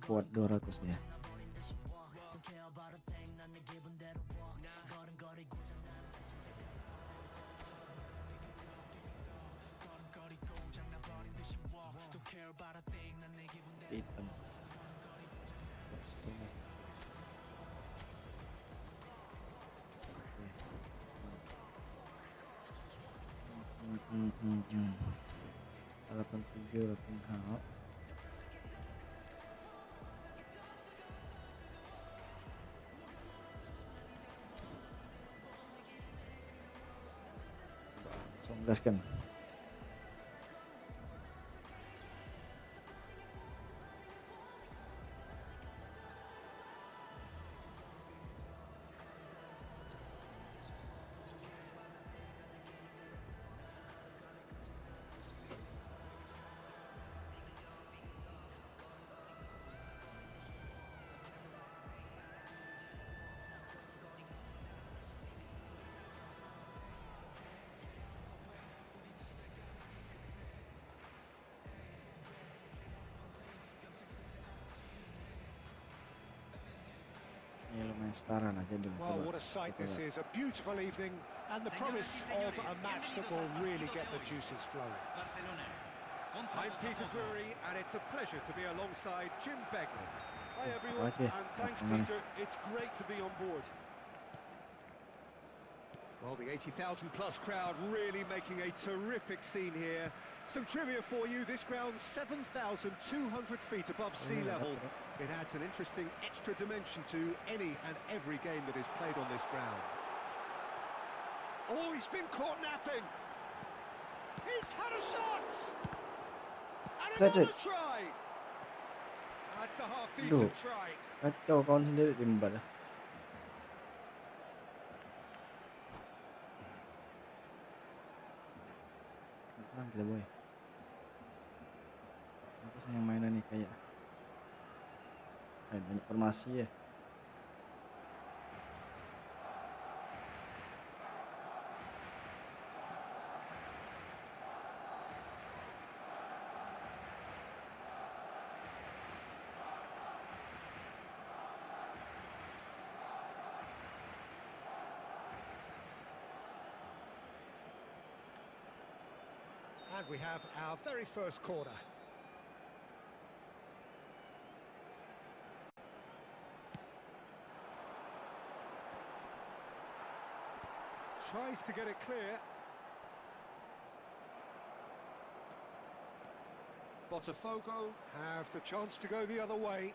Speaker 1: Kuat 200 ya. Hitam. Harapan 7 harapan hal. Langsung gaskan. Ini lumayan setara lah jadi.
Speaker 4: Well, what a sight this is. A beautiful evening and the promise of a match that will really get the juices flowing. I'm Peter Drury and it's a pleasure to be alongside Jim Beglin. Hi everyone, and thanks Peter, it's great to be on board. Well, the 80,000 plus crowd really making a terrific scene here. Some trivia for you, this ground 7,200 feet above sea level. It adds an interesting extra dimension to any and every game that is played on this ground. Oh, he's been caught napping. He's had a shot. And another try. That's a half-decent try.
Speaker 1: Kacau, kawan sendiri timbal. Serang kita boy. Apa sih yang mainan nih kayak banyak formasi ya.
Speaker 4: And we have our very first corner. Tries to get it clear. Botafogo have the chance to go the other way.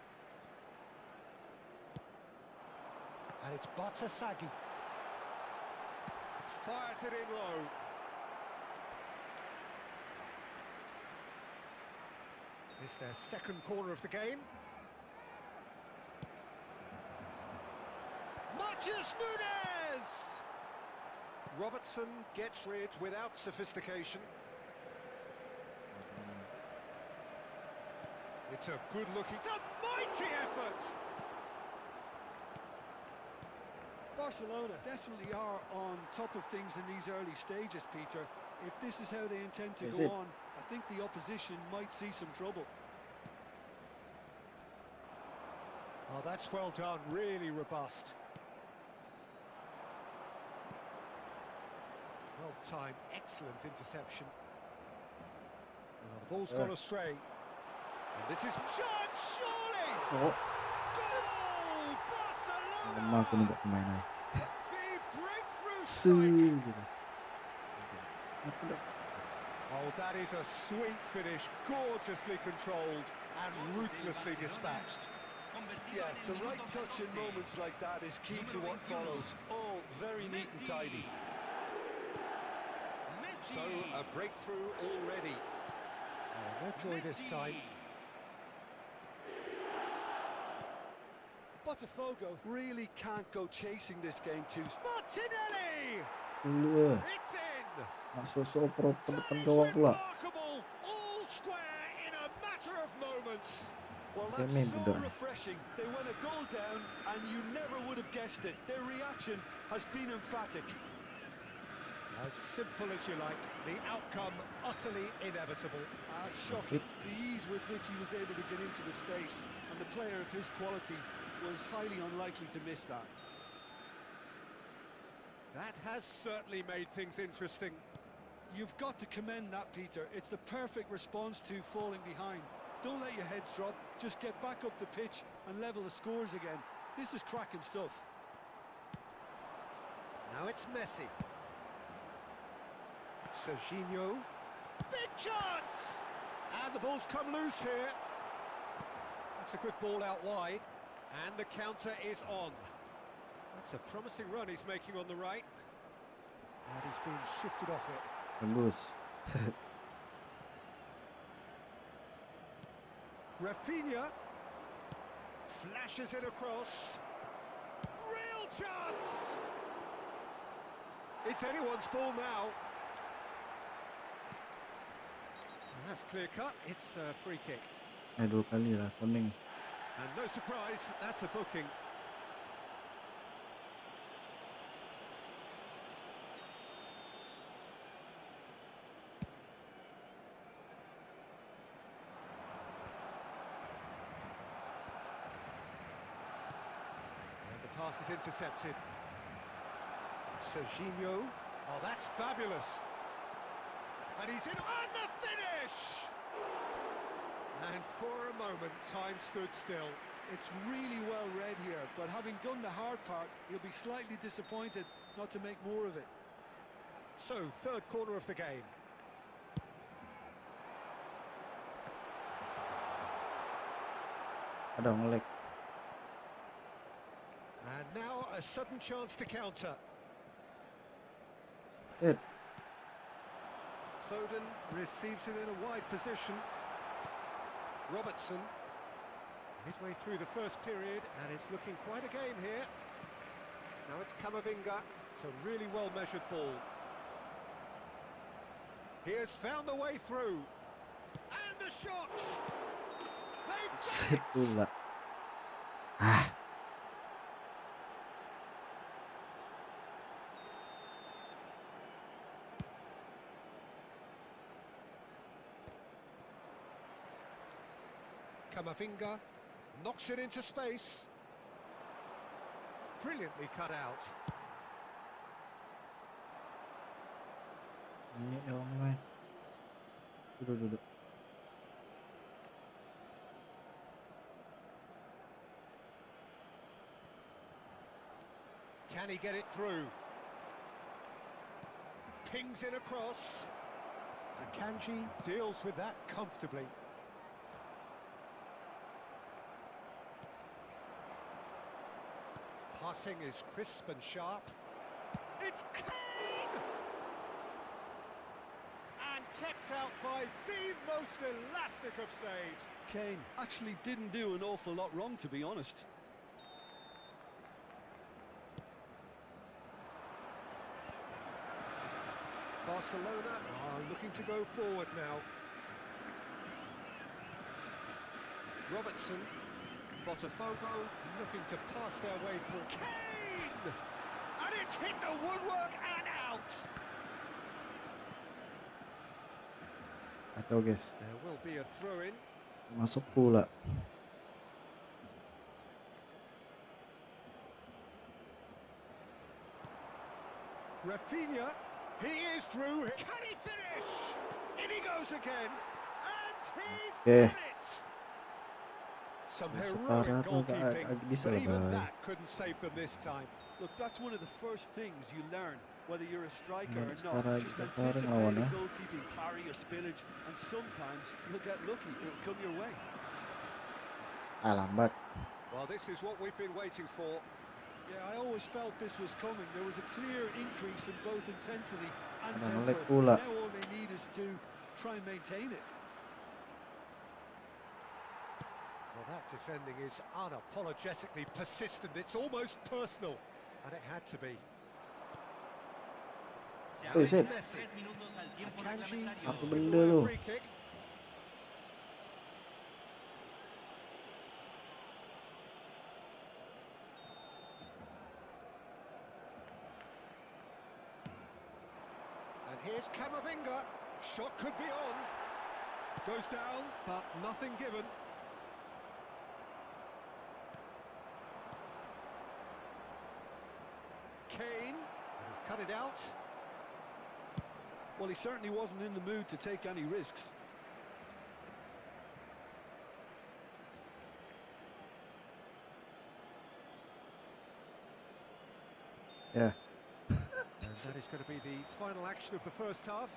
Speaker 4: And it's Batasagi. Fires it in low. It's their second corner of the game. Matias Nunes! Robertson gets rid without sophistication. It's a good looking, it's a mighty effort!
Speaker 5: Barcelona definitely are on top of things in these early stages, Peter. If this is how they intend to
Speaker 1: Is
Speaker 5: go
Speaker 1: it?
Speaker 5: on, I think the opposition might see some trouble.
Speaker 4: Oh, that's well done, really robust. Well timed, excellent interception. Well, the ball's gone astray. And this is chance, surely!
Speaker 1: So,
Speaker 4: Goal! Barcelona!
Speaker 1: lemah aku nih buat pemain lain.
Speaker 4: The breakthrough
Speaker 1: Su
Speaker 4: strike!
Speaker 1: gitu. Aku dah
Speaker 4: Oh, that is a sweet finish, gorgeously controlled and ruthlessly dispatched.
Speaker 5: Yeah, the right touch in moments like that is key to what follows. All very neat and tidy.
Speaker 4: So, a breakthrough already. Oh, no joy this time.
Speaker 5: Botafogo really can't go chasing this game too.
Speaker 4: Martinelli!
Speaker 1: dulu
Speaker 4: It's in!
Speaker 1: masuk sopro ke depan
Speaker 4: That is
Speaker 1: gawang pula.
Speaker 4: remarkable! All square in a matter of moments.
Speaker 5: Well,
Speaker 1: Dia
Speaker 5: that's
Speaker 1: main
Speaker 5: so
Speaker 1: budak ni.
Speaker 5: refreshing. They went a goal down and you never would have guessed it. Their reaction has been emphatic.
Speaker 4: As simple as you like, the outcome utterly inevitable.
Speaker 5: It's shocking. The ease with which he was able to get into the space, and the player of his quality was highly unlikely to miss that.
Speaker 4: That has certainly made things interesting.
Speaker 5: You've got to commend that, Peter. It's the perfect response to falling behind. Don't let your heads drop. Just get back up the pitch and level the scores again. This is cracking stuff.
Speaker 4: Now it's Messi. Serginho. Big chance! And the ball's come loose here. That's a good ball out wide. And the counter is on. That's a promising run he's making on the right. And he's been shifted off it.
Speaker 1: Bagus.
Speaker 4: Rafinha flashes it across. Real chance! It's anyone's ball now. And that's clear cut. It's a free kick.
Speaker 1: 2 kali lah kuning.
Speaker 4: And no surprise, that's a booking. And the pass is intercepted. Serginho. Oh, that's fabulous. And he's in, and the finish! And for a moment, time stood still.
Speaker 5: It's really well read here, but having done the hard part, he'll be slightly disappointed not to make more of it.
Speaker 4: So, third corner of the game.
Speaker 1: Ada nge-lag.
Speaker 4: And now a sudden chance to counter.
Speaker 1: Hit.
Speaker 4: Foden receives it in a wide position. Robertson, midway through the first period, and it's looking quite a game here. Now it's Camavinga. It's a really well-measured ball. He has found the way through. And the shot! They've done
Speaker 1: Set
Speaker 4: it!
Speaker 1: pula. Ah,
Speaker 4: Camavinga knocks it into space. Brilliantly cut out.
Speaker 1: ini ya orang main. Duduk.
Speaker 4: Can he get it through? Pings it across. Akanji deals with that comfortably. Passing is crisp and sharp. It's Kane! And kept out by the most elastic of saves.
Speaker 5: Kane actually didn't do an awful lot wrong, to be honest.
Speaker 4: Barcelona are looking to go forward now. Robertson, Botafogo looking to pass their way through. Kane! And it's hit the woodwork and out!
Speaker 1: Kacau guys.
Speaker 4: There will be a throw-in.
Speaker 1: Masuk pula.
Speaker 4: Rafinha, he is through. Can he finish? In he goes again. And he's
Speaker 1: Okay.
Speaker 4: done it! Some
Speaker 1: Setara
Speaker 4: heroic
Speaker 1: tuh
Speaker 4: goalkeeping,
Speaker 1: agak bisa
Speaker 4: but
Speaker 1: lah,
Speaker 4: even
Speaker 1: Bay.
Speaker 4: that couldn't save them this time.
Speaker 5: Look, that's one of the first things you learn, whether you're a striker or
Speaker 1: Setara
Speaker 5: not. Just
Speaker 1: kita
Speaker 5: anticipate
Speaker 1: lawan
Speaker 5: a
Speaker 1: ya.
Speaker 5: goalkeeping parry or spillage, and sometimes you'll get lucky. It'll come your way.
Speaker 1: Lambat.
Speaker 4: Well, this is what we've been waiting for.
Speaker 5: Yeah, I always felt this was coming. There was a clear increase in both intensity and
Speaker 1: Ada
Speaker 5: tempo.
Speaker 1: nge-lag pula.
Speaker 5: Now all they need is to try and maintain it.
Speaker 4: Well, that defending is unapologetically persistent. It's almost personal, and it had to be.
Speaker 7: Se
Speaker 1: Oye,
Speaker 7: agregan
Speaker 1: Seth.
Speaker 7: 3 minutos al tiempo
Speaker 4: Kanji,
Speaker 7: reglamentario.
Speaker 1: Apa
Speaker 4: looking
Speaker 1: benda
Speaker 4: for a
Speaker 1: tu?
Speaker 4: free kick. And here's Camavinga. Shot could be on. Goes down, but nothing given. Kane has cut it out.
Speaker 5: Well, he certainly wasn't in the mood to take any risks.
Speaker 1: Ya.
Speaker 4: And that is going to be the final action of the first half.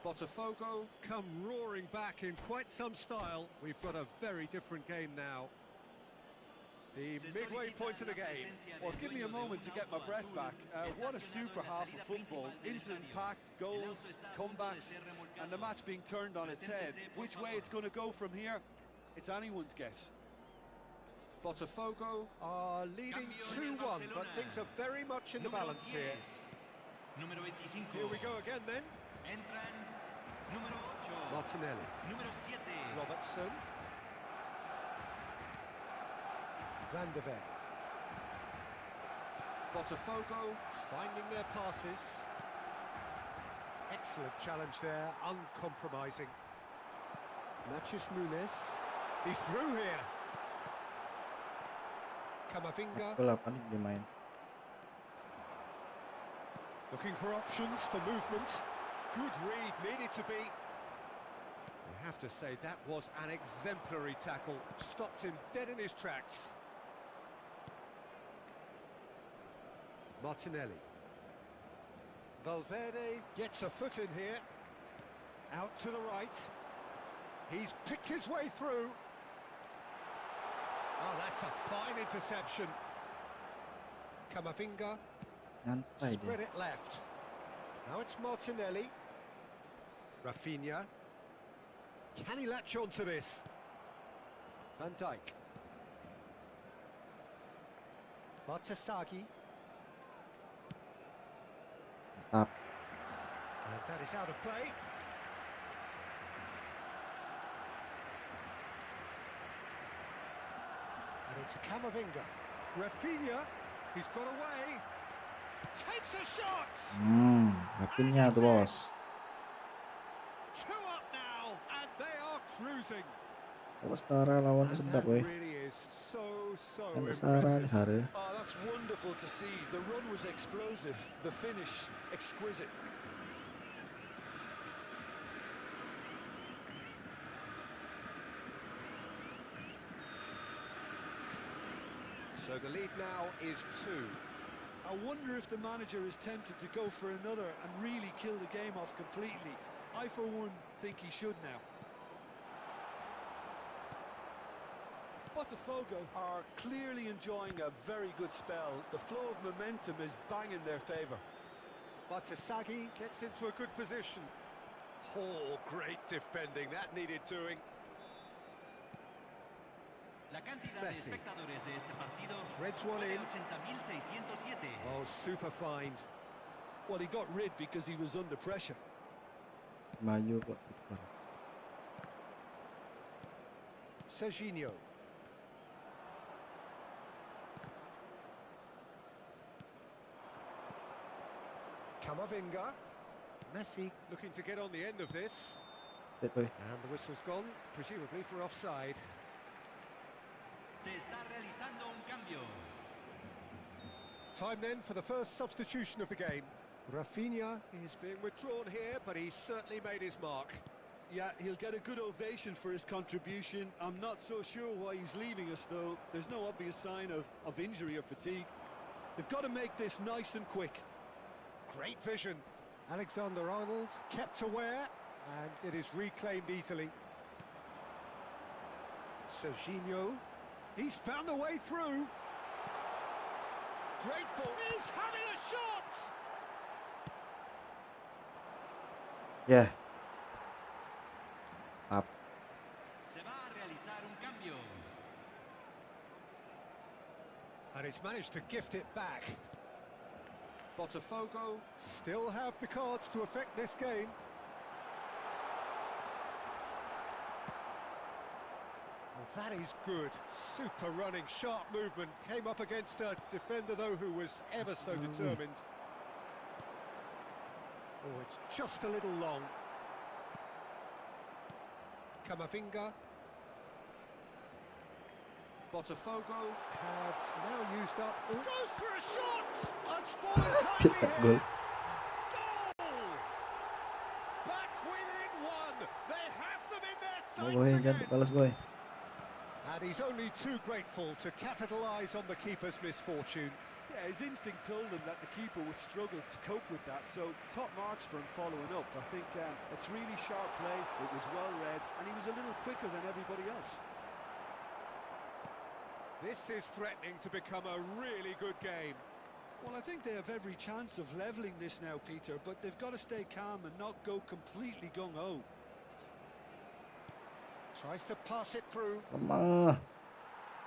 Speaker 4: Botafogo come roaring back in quite some style. We've got a very different game now. The midway point of the game.
Speaker 5: Well, give me a moment to get my breath back. What a super half of football. Incident packed, goals, comebacks, and the match being turned on its head. Which way it's going to go from here, it's anyone's guess.
Speaker 4: Botafogo are leading 2-1, but things are very much in the balance here.
Speaker 7: Número 25.
Speaker 4: Here we go again then.
Speaker 7: Entran número 8.
Speaker 4: Martinelli,
Speaker 7: Número 7.
Speaker 4: Robertson, Van de Ven. Botafogo finding their passes. Excellent challenge there, uncompromising. Matthews Nunes, he's through here. Camavinga
Speaker 1: Ke-8 dia main.
Speaker 4: looking for options for movement. Good read, needed to be. You have to say that was an exemplary tackle. Stopped him dead in his tracks. Martinelli. Valverde gets a foot in here. Out to the right. He's picked his way through. Oh, that's a fine interception. Camavinga
Speaker 1: Nyantai
Speaker 4: spread
Speaker 1: dia.
Speaker 4: it left. Now it's Martinelli. Rafinha. Can he latch on to this? Van Dijk. Bartasagi.
Speaker 1: Mantap.
Speaker 4: And that is out of play. And it's Camavinga. Rafinha. He's got away. Takes a shot.
Speaker 1: Rafinha tuh bos.
Speaker 4: 2 up now. And they are cruising.
Speaker 1: Apa setara lawan
Speaker 4: And
Speaker 1: sedap
Speaker 4: that
Speaker 1: weh.
Speaker 4: really is so
Speaker 1: Sampai setara nih
Speaker 4: impressive.
Speaker 1: hari.
Speaker 5: Oh, that's wonderful to see. The run was explosive, the finish exquisite.
Speaker 4: So the lead now is 2.
Speaker 5: I wonder if the manager is tempted to go for another and really kill the game off completely. I, for one, think he should now. Botafogo are clearly enjoying a very good spell. The flow of momentum is bang in their favour.
Speaker 4: Bartasagi gets into a good position. Oh, great defending. That needed doing.
Speaker 7: La cantidad de
Speaker 4: Messi.
Speaker 7: espectadores de este partido
Speaker 4: Threads
Speaker 7: fue
Speaker 4: one
Speaker 7: de
Speaker 4: in.
Speaker 7: 80.607.
Speaker 4: Oh, super find.
Speaker 5: Well, he got rid because he was under pressure.
Speaker 1: Maju kok kiper.
Speaker 4: Serginho. Camavinga. Messi looking to get on the end of this.
Speaker 1: Set oi.
Speaker 4: And the whistle's gone, presumably for offside.
Speaker 7: Se está realizando un cambio.
Speaker 4: Time then for the first substitution of the game. Rafinha is being withdrawn here, but he's certainly made his mark.
Speaker 5: Yeah, he'll get a good ovation for his contribution. I'm not so sure why he's leaving us, though. There's no obvious sign of injury or fatigue. They've got to make this nice and quick.
Speaker 4: Great vision. Alexander-Arnold kept aware, and it is reclaimed easily. Serginho, he's found a way through. Great ball. He's having a shot!
Speaker 1: Yeah. Up.
Speaker 7: Se va a realizar un cambio.
Speaker 4: And he's managed to gift it back. Botafogo still have the cards to affect this game. Well, that is good. Super running, sharp movement. Came up against a defender, though, who was ever so determined. Oh, it's just a little long. Camavinga. Botafogo have now used up. Oh, goes for a shot! Unspoiled kindly
Speaker 1: Goal.
Speaker 4: here. Goal! Back within one. They have them in their sights
Speaker 1: Boy,
Speaker 4: again.
Speaker 1: jangan balas boy.
Speaker 4: And he's only too grateful to capitalise on the keeper's misfortune.
Speaker 5: Yeah, his instinct told him that the keeper would struggle to cope with that, so top marks for him following up. I think it's really sharp play, it was well read, and he was a little quicker than everybody else.
Speaker 4: This is threatening to become a really good game.
Speaker 5: Well, I think they have every chance of levelling this now, Peter, but they've got to stay calm and not go completely gung-ho.
Speaker 4: Tries to pass it through.
Speaker 1: Lemah.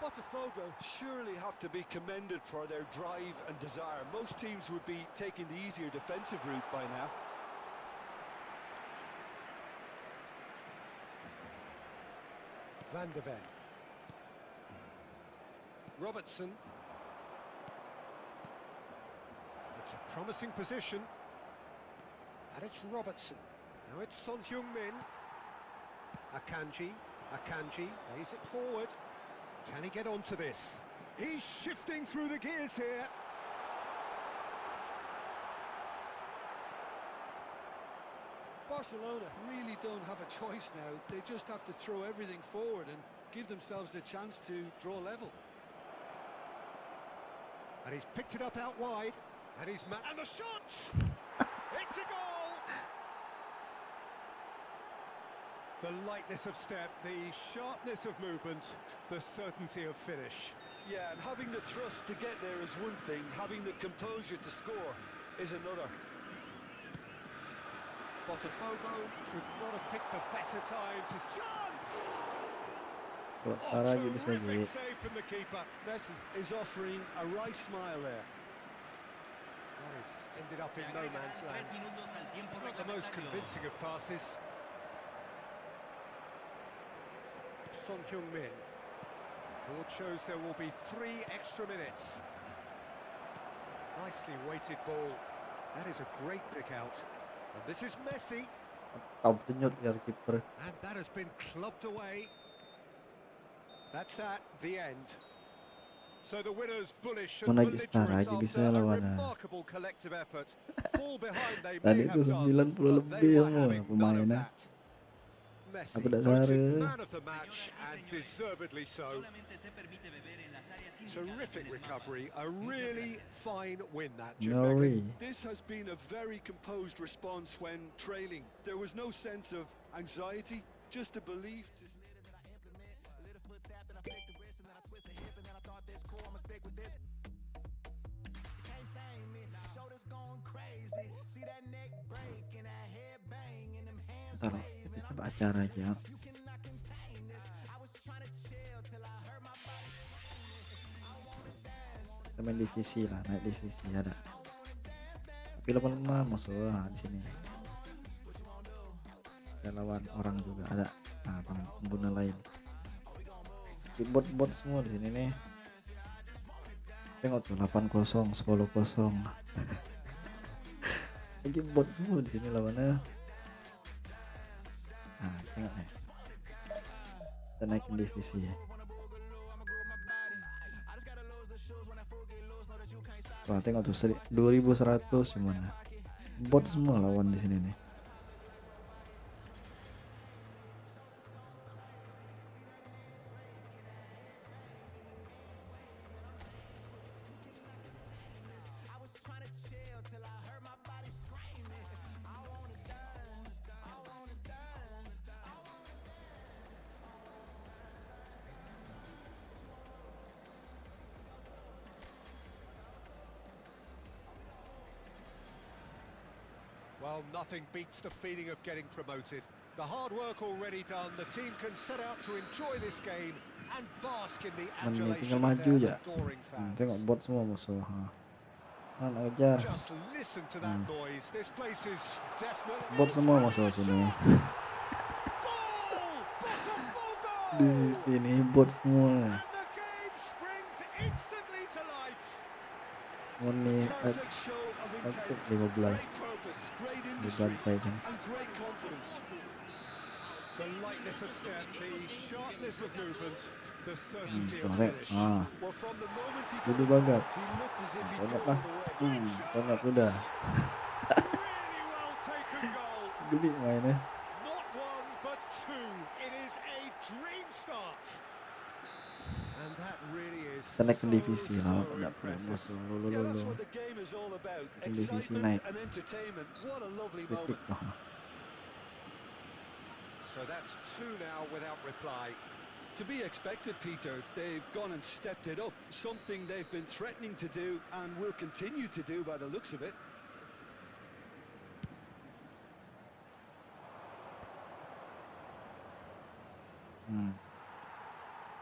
Speaker 5: Botafogo surely have to be commended for their drive and desire. Most teams would be taking the easier defensive route by now.
Speaker 4: Van de Ven. Robertson. It's a promising position. And it's Robertson. Now it's Son Heung-min. Akanji. Akanji lays it forward. Can he get onto this? He's shifting through the gears here.
Speaker 5: Barcelona really don't have a choice now. They just have to throw everything forward and give themselves a chance to draw level.
Speaker 4: And he's picked it up out wide. And he's and the shot! It's a goal! The lightness of step, the sharpness of movement, the certainty of finish.
Speaker 5: Yeah, and having the thrust to get there is one thing, having the composure to score is another.
Speaker 4: Botafogo could not have picked a better time to chance!
Speaker 1: Kalau sekarang aja bisa
Speaker 4: terrific
Speaker 1: gitu.
Speaker 4: save from the keeper.
Speaker 5: Messi is offering a right smile there.
Speaker 4: That has ended up
Speaker 7: Se
Speaker 4: in no
Speaker 7: agregarán
Speaker 4: man's
Speaker 7: 3
Speaker 4: land.
Speaker 7: minutos al tiempo
Speaker 4: Not the most
Speaker 7: reglamentario.
Speaker 4: convincing of passes. Son Heung-min. Board shows there will be 3 extra minutes. Nicely weighted ball. That is a great pick out. And this is Messi.
Speaker 1: Tahu penyut biar kiper.
Speaker 4: And that has been clubbed away. That's that, the end. So the winners bullish and
Speaker 1: Mana lagi setara
Speaker 4: belligerent
Speaker 1: aja bisa
Speaker 4: after a
Speaker 1: lawan.
Speaker 4: remarkable collective effort. Fall behind they
Speaker 1: Tadi
Speaker 4: may
Speaker 1: itu
Speaker 4: have done,
Speaker 1: 90
Speaker 4: but
Speaker 1: lebih
Speaker 4: they were
Speaker 1: yang
Speaker 4: having
Speaker 1: mau
Speaker 4: none of
Speaker 1: pemainnya.
Speaker 4: that. Messi,
Speaker 1: Aku tak
Speaker 4: voted
Speaker 1: salah.
Speaker 4: man of the match, and deservedly so.
Speaker 7: Solamente se permite beber en las áreas indicadas
Speaker 4: Terrific
Speaker 7: en el mapa.
Speaker 4: recovery, a
Speaker 7: Muchas
Speaker 4: really
Speaker 7: gracias.
Speaker 4: fine win that,
Speaker 1: No
Speaker 4: Jim
Speaker 1: way.
Speaker 4: Begley.
Speaker 5: This has been a very composed response when trailing. There was no sense of anxiety, just a belief.
Speaker 8: Shoulders going crazy. See that neck break and that head bang and them hands
Speaker 1: Ntar kita coba acara aja. Kita main divisi lah, naik divisi ada. Tapi 85 musuh di sini. Ada lawan orang juga ada. Nah, pengguna lain. Bot semua di sini nih. Tengok tuh 8-0, 10-0. Lagi bot semua di sini lawannya. Nah, tengok nih. Kita naikin divisi ya. Wah, tengok tuh 2100 cuman. Bot semua lawan di sini nih.
Speaker 4: Well, nothing beats the feeling of getting promoted. The hard work already done, the team can set out to enjoy this game and bask in the
Speaker 1: Tinggal
Speaker 4: adulation of
Speaker 1: maju
Speaker 4: their
Speaker 1: ya.
Speaker 4: adoring fans.
Speaker 1: Tengok bot semua musuh. Nah, ngejar.
Speaker 4: Just listen to that noise. This place is definitely
Speaker 1: Bot semua musuh sini.
Speaker 4: goal! Bottom goal!
Speaker 1: Di sini bot semua.
Speaker 4: And the game springs instantly to life.
Speaker 1: Ini
Speaker 4: Perfect show of
Speaker 1: sampai
Speaker 4: intent.
Speaker 1: 15
Speaker 5: Great purpose, great industry,
Speaker 1: dibantai kan.
Speaker 5: and great confidence.
Speaker 4: The lightness of step, the sharpness of movement, the certainty of
Speaker 1: Korek.
Speaker 4: finish.
Speaker 5: Well, from the moment he
Speaker 1: Dulu
Speaker 5: got
Speaker 1: banget.
Speaker 5: he looked as if he'd
Speaker 1: Banyak
Speaker 5: go
Speaker 1: lah.
Speaker 5: all the way.
Speaker 1: Banyak udah.
Speaker 4: Really well taken goal.
Speaker 1: Geli mainnya.
Speaker 4: Not one, but two. It is a dream start. And that really is
Speaker 1: Kita naik ke divisi lah,
Speaker 4: so
Speaker 1: nggak perlu
Speaker 4: impressive.
Speaker 1: musuh.
Speaker 5: Yeah, that's
Speaker 1: Lolo.
Speaker 5: what the game is all about.
Speaker 1: Bikin divisi
Speaker 5: Excitement
Speaker 1: naik.
Speaker 5: and entertainment. What a lovely
Speaker 1: Kritik
Speaker 5: moment.
Speaker 1: lah.
Speaker 4: So that's two now without reply.
Speaker 5: To be expected, Peter. They've gone and stepped it up. Something they've been threatening to do and will continue to do by the looks of it.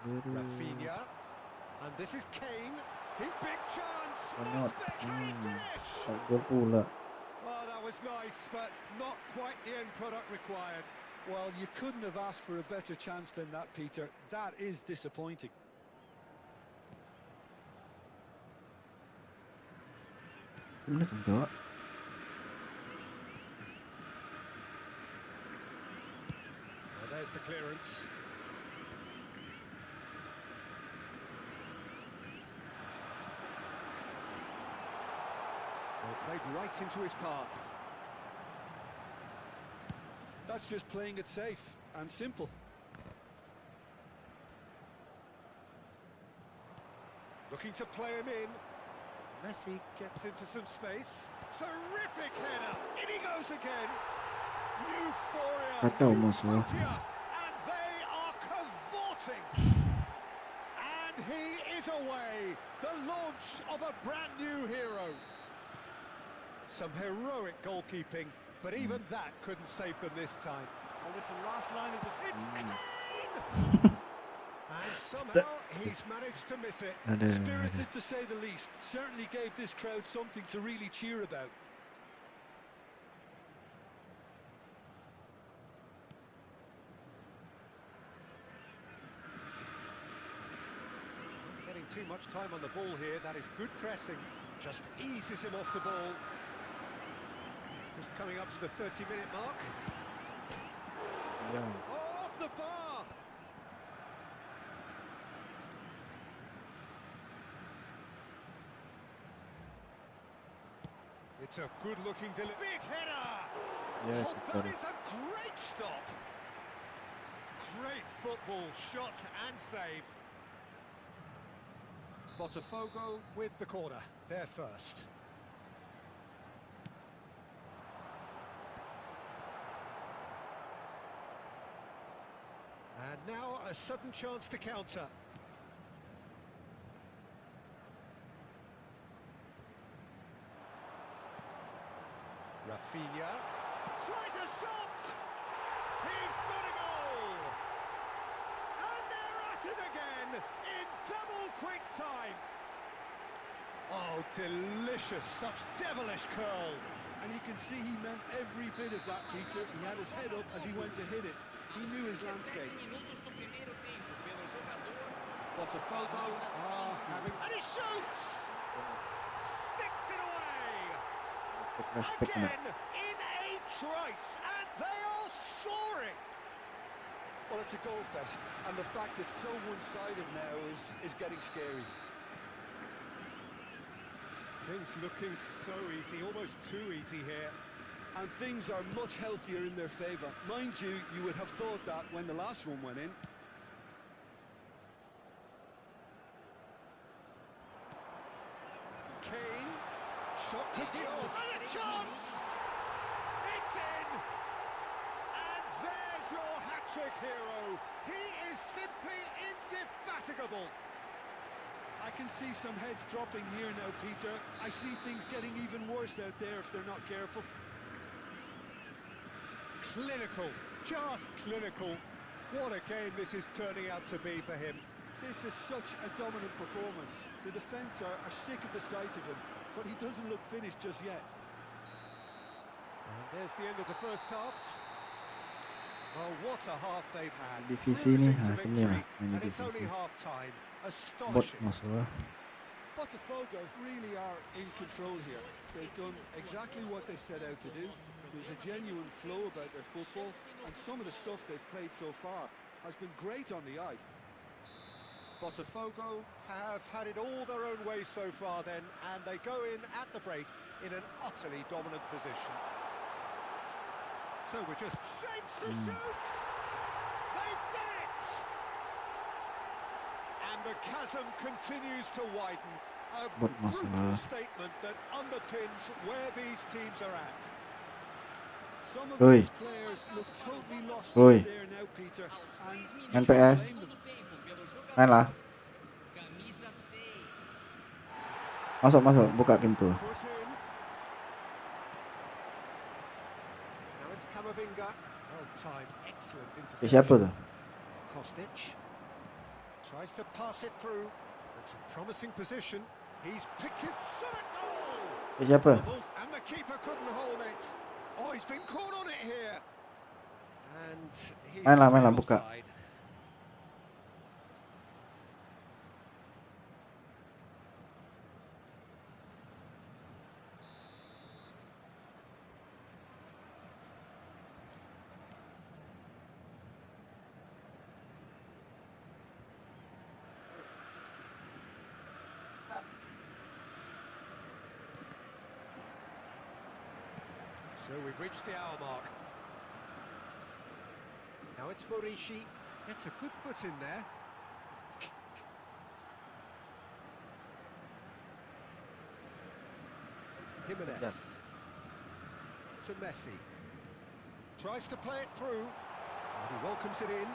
Speaker 4: Rafinha. And this is Kane. Big chance.
Speaker 1: Banyak.
Speaker 4: Must can he finish?
Speaker 1: Kayak gol pula.
Speaker 4: Oh, that was nice, but not quite the end product required.
Speaker 5: Well, you couldn't have asked for a better chance than that, Peter. That is disappointing.
Speaker 1: Ini enggak.
Speaker 4: Well, there's the clearance. Well, played right into his path.
Speaker 5: That's just playing it safe and simple.
Speaker 4: Looking to play him in. Messi gets into some space. Terrific header. In he goes again. Euphoria.
Speaker 1: Kacau musuh.
Speaker 4: Utopia. And they are cavorting. And he is away. The launch of a brand new hero. Some heroic goalkeeping, but even that couldn't save them this time.
Speaker 6: Well, listen, last line of the...
Speaker 4: It's Kane! And somehow he's managed to miss it.
Speaker 5: Spirited to say the least. Certainly gave this crowd something to really cheer about.
Speaker 4: Getting too much time on the ball here. That is good pressing. Just eases him off the ball. Just coming up to the 30-minute mark.
Speaker 1: Ya.
Speaker 4: Oh, off the bar! It's a good-looking delivery. Big header!
Speaker 1: Ya,
Speaker 4: Oh,
Speaker 1: betul.
Speaker 4: that is a great stop. Great football, shot and save. Botafogo with the corner. They're first. And now a sudden chance to counter. Rafinha tries a shot. He's got a goal! And they're at it again in double quick time. Oh, delicious, such devilish curl.
Speaker 5: And you can see he meant every bit of that, Peter. He had his head up as he went to hit it. He knew his landscape.
Speaker 7: Minutos do primeiro tempo pelo jogador.
Speaker 4: Botafogo are having... And he shoots! Sticks it away!
Speaker 1: Respect na.
Speaker 4: Again, in a trice, and they are soaring!
Speaker 5: Well, it's a goal fest, and the fact it's so one-sided now is getting scary.
Speaker 4: Things looking so easy, almost too easy here.
Speaker 5: And things are much healthier in their favour. Mind you, you would have thought that when the last one went in.
Speaker 4: Kane, shot could be on, and a chance! It's in! And there's your hat-trick hero. He is simply indefatigable.
Speaker 5: I can see some heads dropping here now, Peter. I see things getting even worse out there if they're not careful.
Speaker 4: Clinical, just clinical. What a game this is turning out to be for him.
Speaker 5: This is such a dominant performance. The defence are sick of the sight of him, but he doesn't look finished just yet.
Speaker 4: And there's the end of the first half. Oh, what a half they've had.
Speaker 1: Divisi ni,
Speaker 4: Cruising to
Speaker 1: ha, ini lah
Speaker 4: victory,
Speaker 1: main
Speaker 4: and it's only
Speaker 1: divisi.
Speaker 4: half-time.
Speaker 1: Bot
Speaker 4: Astonishing.
Speaker 1: masuk lah.
Speaker 5: Botafogo really are in control here. They've done exactly what they set out to do. There's a genuine flow about their football, and some of the stuff they've played so far has been great on the eye.
Speaker 4: Botafogo have had it all their own way so far then, and they go in at the break in an utterly dominant position. So we're just shapes to shoot! They've done it! And the chasm continues to widen. A
Speaker 1: Buat masalah.
Speaker 4: brutal statement that underpins where these teams are at.
Speaker 5: Some of
Speaker 1: Oi.
Speaker 5: these players look totally lost
Speaker 1: Oi.
Speaker 5: out there now, Peter. And
Speaker 1: Main
Speaker 5: you can't
Speaker 1: PS.
Speaker 5: blame them.
Speaker 7: Tempo pelo jogador.
Speaker 1: Main lah.
Speaker 7: Camisa 6.
Speaker 1: Masuk masuk, buka pintu.
Speaker 4: Foot in. Now it's Camavinga. Oh, time. Excellent interception.
Speaker 1: Siapa tu?
Speaker 4: Kostic tries to pass it through. It's a promising position. He's picked it. Shot a goal!
Speaker 1: Siapa?
Speaker 4: And the keeper couldn't hold it. Oh, he's been caught on it here. And he's
Speaker 1: Main lah, buka.
Speaker 4: offside. So we've reached the hour mark. Now it's Morishi. Gets a good foot in there. Jimenez. To Messi. Tries to play it through. And he welcomes it in.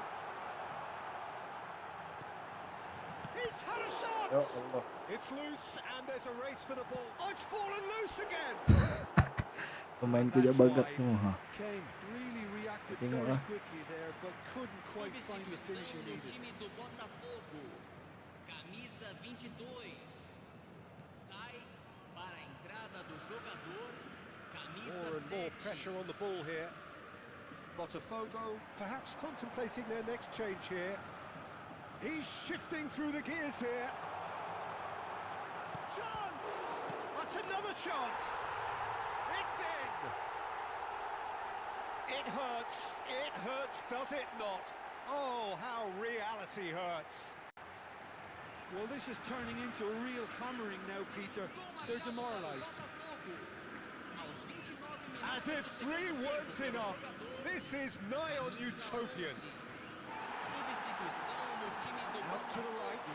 Speaker 4: He's had a shot!
Speaker 1: Ya Allah.
Speaker 4: It's loose and there's a race for the ball. Oh, it's fallen loose again!
Speaker 1: Pemain ku je bagat tu ha.
Speaker 5: Kane really reacted
Speaker 1: Tengok
Speaker 5: very
Speaker 1: lah.
Speaker 5: quickly there, but couldn't quite find the finish he
Speaker 7: Substituição do
Speaker 5: needed.
Speaker 7: time do Botafogo. Camisa 22. Sai para a entrada do jogador. Camisa
Speaker 4: More and more
Speaker 7: 7.
Speaker 4: pressure on the ball here. Botafogo perhaps contemplating their next change here. He's shifting through the gears here. Chance! That's another chance! It's in! It hurts, does it not? Oh, how reality hurts.
Speaker 5: Well, this is turning into a real hammering now, Peter. They're demoralised.
Speaker 7: Aos 29 minutos.
Speaker 4: As if three weren't enough. This is nigh on utopian.
Speaker 7: Substituição no time do
Speaker 4: Out to the right.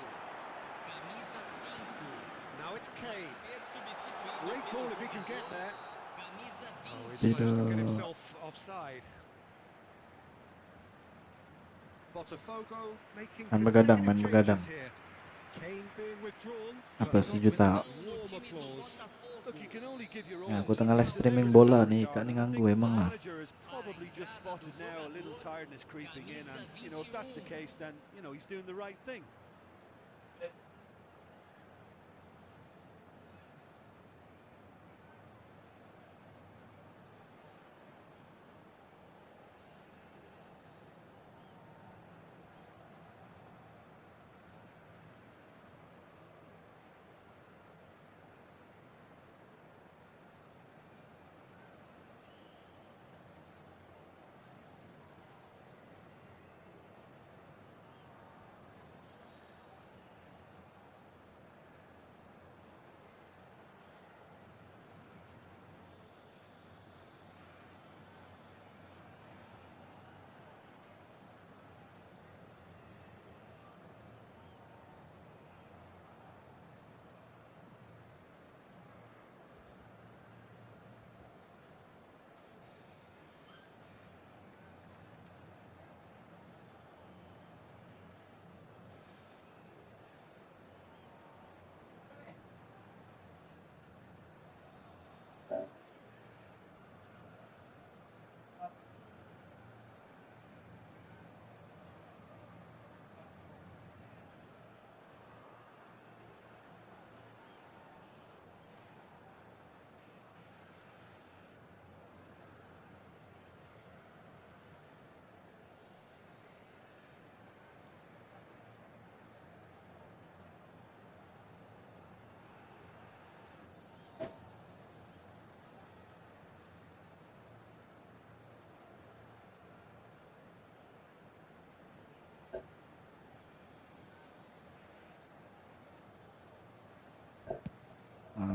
Speaker 7: Camisa 5.
Speaker 4: Now it's Kane.
Speaker 7: Ser substituído
Speaker 4: Great
Speaker 7: pelo
Speaker 4: ball if he can get
Speaker 7: jogador.
Speaker 4: there.
Speaker 7: Camisa
Speaker 4: Oh,
Speaker 7: 20.
Speaker 4: he's managed to get
Speaker 1: Tidak.
Speaker 4: himself offside. Botafogo making
Speaker 1: Main begadang,
Speaker 4: consecutive
Speaker 1: main begadang.
Speaker 4: changes here. Kane being withdrawn.
Speaker 1: Apa sejuta?
Speaker 5: Warm applause. Look, you can only give your
Speaker 1: Ya,
Speaker 5: all.
Speaker 1: aku tengah live
Speaker 5: He
Speaker 1: streaming
Speaker 5: delivered in
Speaker 1: bola
Speaker 5: that
Speaker 1: nih,
Speaker 5: regard,
Speaker 1: Kak nih
Speaker 5: and I
Speaker 1: nganggu
Speaker 5: think the
Speaker 1: emang lah.
Speaker 5: manager has probably just spotted now a little tiredness creeping in, and if that's the case, then he's doing the right thing.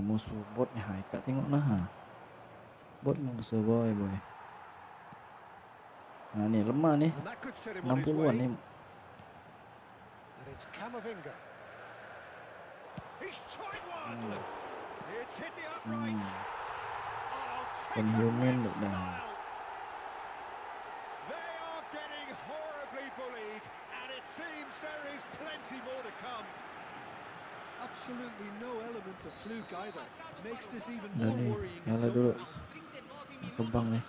Speaker 1: Musuh bot nih, hai Kak tengok nah. Bot musuh boy. Nah nih lemah nih,
Speaker 4: And that could set him on his
Speaker 1: 60-an
Speaker 4: way.
Speaker 1: nih.
Speaker 4: And it's Camavinga. He's tried one. It's hit the uprights. Oh, take
Speaker 1: Son
Speaker 4: a
Speaker 1: Heung-min
Speaker 4: red
Speaker 1: được đà.
Speaker 4: style. They are getting horribly bullied, and it seems there is plenty more to come.
Speaker 5: Absolutely no element of fluke either. Makes this even
Speaker 1: Udah
Speaker 5: more
Speaker 1: nih,
Speaker 5: worrying in
Speaker 1: nyala
Speaker 5: some
Speaker 1: dulu.
Speaker 5: ways.
Speaker 1: Kebang nih.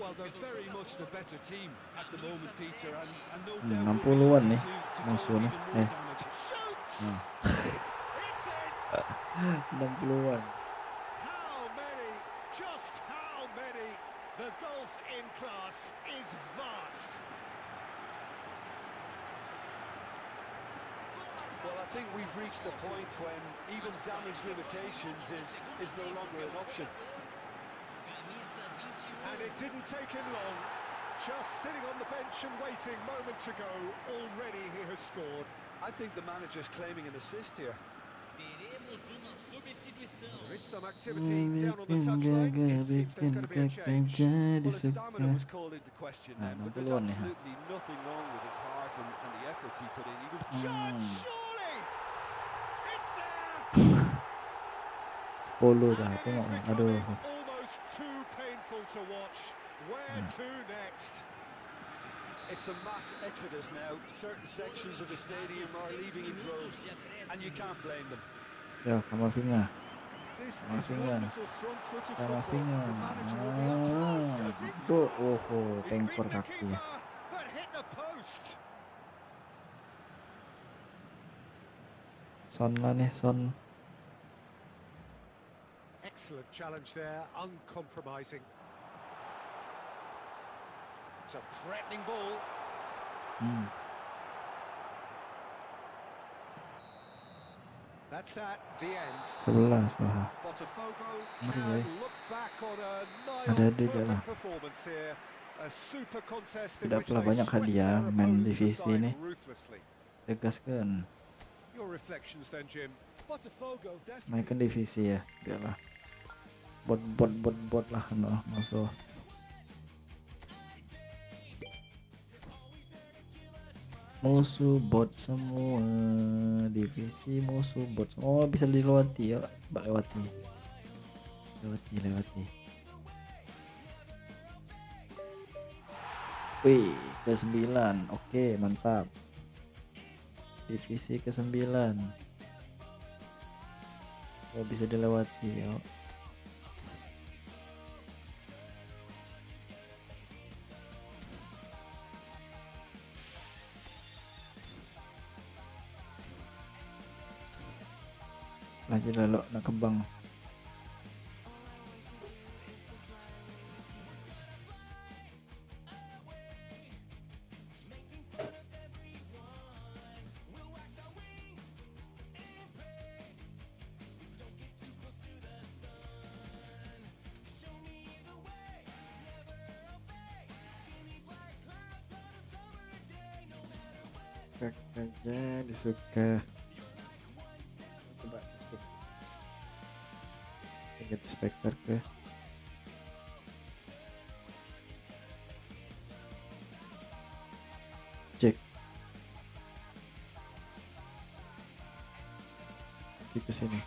Speaker 5: Well, they're very much the better team at the moment, Peter, and no doubt
Speaker 1: 60-an
Speaker 5: will be
Speaker 1: nih
Speaker 5: looking to
Speaker 1: musuh
Speaker 5: cause
Speaker 1: nih.
Speaker 5: even more damage.
Speaker 4: Shoots!
Speaker 1: Nah.
Speaker 4: It's in!
Speaker 1: 60-an.
Speaker 4: How many? Just how many? The gulf in class is vast.
Speaker 5: Well, I think we've reached the point when even damage limitations is no longer an option.
Speaker 4: And it didn't take him long. Just sitting on the bench and waiting moments ago, already he has scored.
Speaker 5: I think the manager's claiming an assist here.
Speaker 7: Teremos uma substituição.
Speaker 4: There is some activity down on the touchline. It seems there's going to be a change.
Speaker 5: Well, his stamina was called into question then, but there's
Speaker 1: 60-an nih, ha.
Speaker 5: absolutely nothing wrong with his heart and the effort he put in. He was
Speaker 4: Shot, surely! It's there!
Speaker 1: 10 dah,
Speaker 4: And it
Speaker 1: tengok
Speaker 4: is
Speaker 1: nih. Aduh.
Speaker 4: becoming almost too painful to watch. Where to next?
Speaker 5: It's a mass exodus now. Certain sections of the stadium are leaving in droves, and you can't blame them.
Speaker 1: Ya, Camavinga.
Speaker 5: This is
Speaker 1: Camavinga.
Speaker 5: wonderful front-footed football.
Speaker 1: Camavinga.
Speaker 5: The manager will be absolutely
Speaker 1: Tuh, oh,
Speaker 4: He's
Speaker 1: pengkor
Speaker 4: beaten the
Speaker 1: kaki ya.
Speaker 4: keeper, but hit the post.
Speaker 1: Son lah nih, Son.
Speaker 4: Excellent challenge there, uncompromising. It's a threatening ball. That's that, the end.
Speaker 1: 11 lah.
Speaker 4: Botafogo
Speaker 1: Ngeri,
Speaker 4: can
Speaker 1: eh.
Speaker 4: look back on a
Speaker 1: Ada
Speaker 4: nigh
Speaker 1: juga lah.
Speaker 4: perfect performance here. A super contest in
Speaker 1: Tidak
Speaker 4: which
Speaker 1: pula
Speaker 4: they
Speaker 1: banyak
Speaker 4: swept
Speaker 1: hadiah
Speaker 4: their
Speaker 1: main
Speaker 4: opponents
Speaker 1: divisi
Speaker 4: aside
Speaker 1: ini.
Speaker 4: ruthlessly.
Speaker 1: Tegaskan.
Speaker 4: Your reflections then, Jim.
Speaker 5: Botafogo definitely.
Speaker 1: Naikkan divisi ya, biarlah. Bot lah no, musuh. Musuh bot semua, divisi musuh bot. Oh, bisa dilewati ya, Mbak lewati. Lewati. Wih, ke 9. Oke, mantap. divisi ke-9. Oh, bisa dilewati ya. Lagi lalu nak kembang. Kakaknya disuka. Coba ganti spektor ke cek nanti ke sini.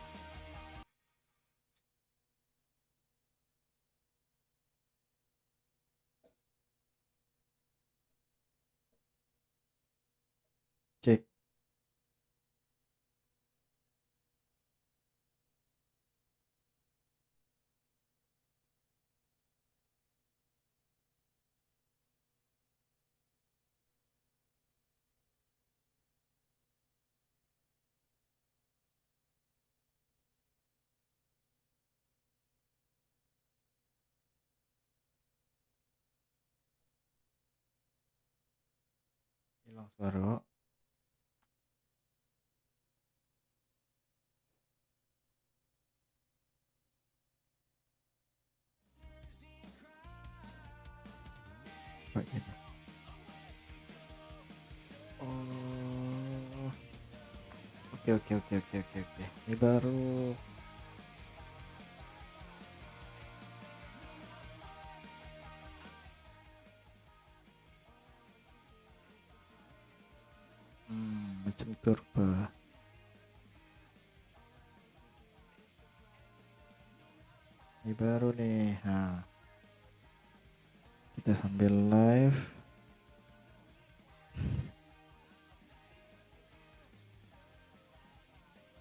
Speaker 1: Cek. Hilang suara. Oh, ini. Oh. Oke. Ini baru. Macam turbo. Ini baru nih. Kita sambil live.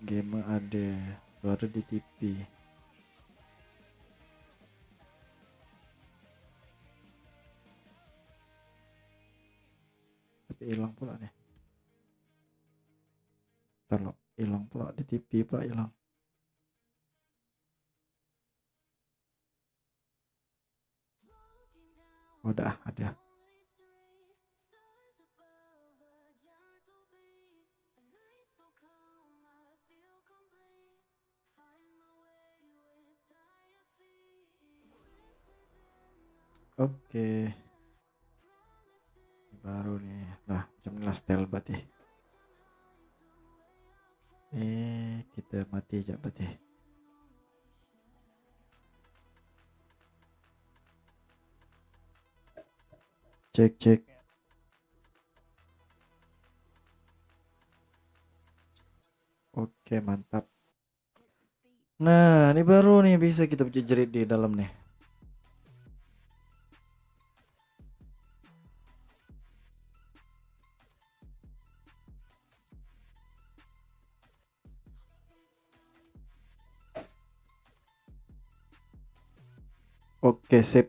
Speaker 1: Game ada suara di TV. Tapi hilang pula nih. Kalau hilang pula di TV pula hilang. Udah ada. Oke. Baru nih. Nah, jam setel berarti. Kita mati aja berarti. Cek. Oke, mantap. Nah, ini baru nih bisa kita jerit di dalam nih. Oke, sip.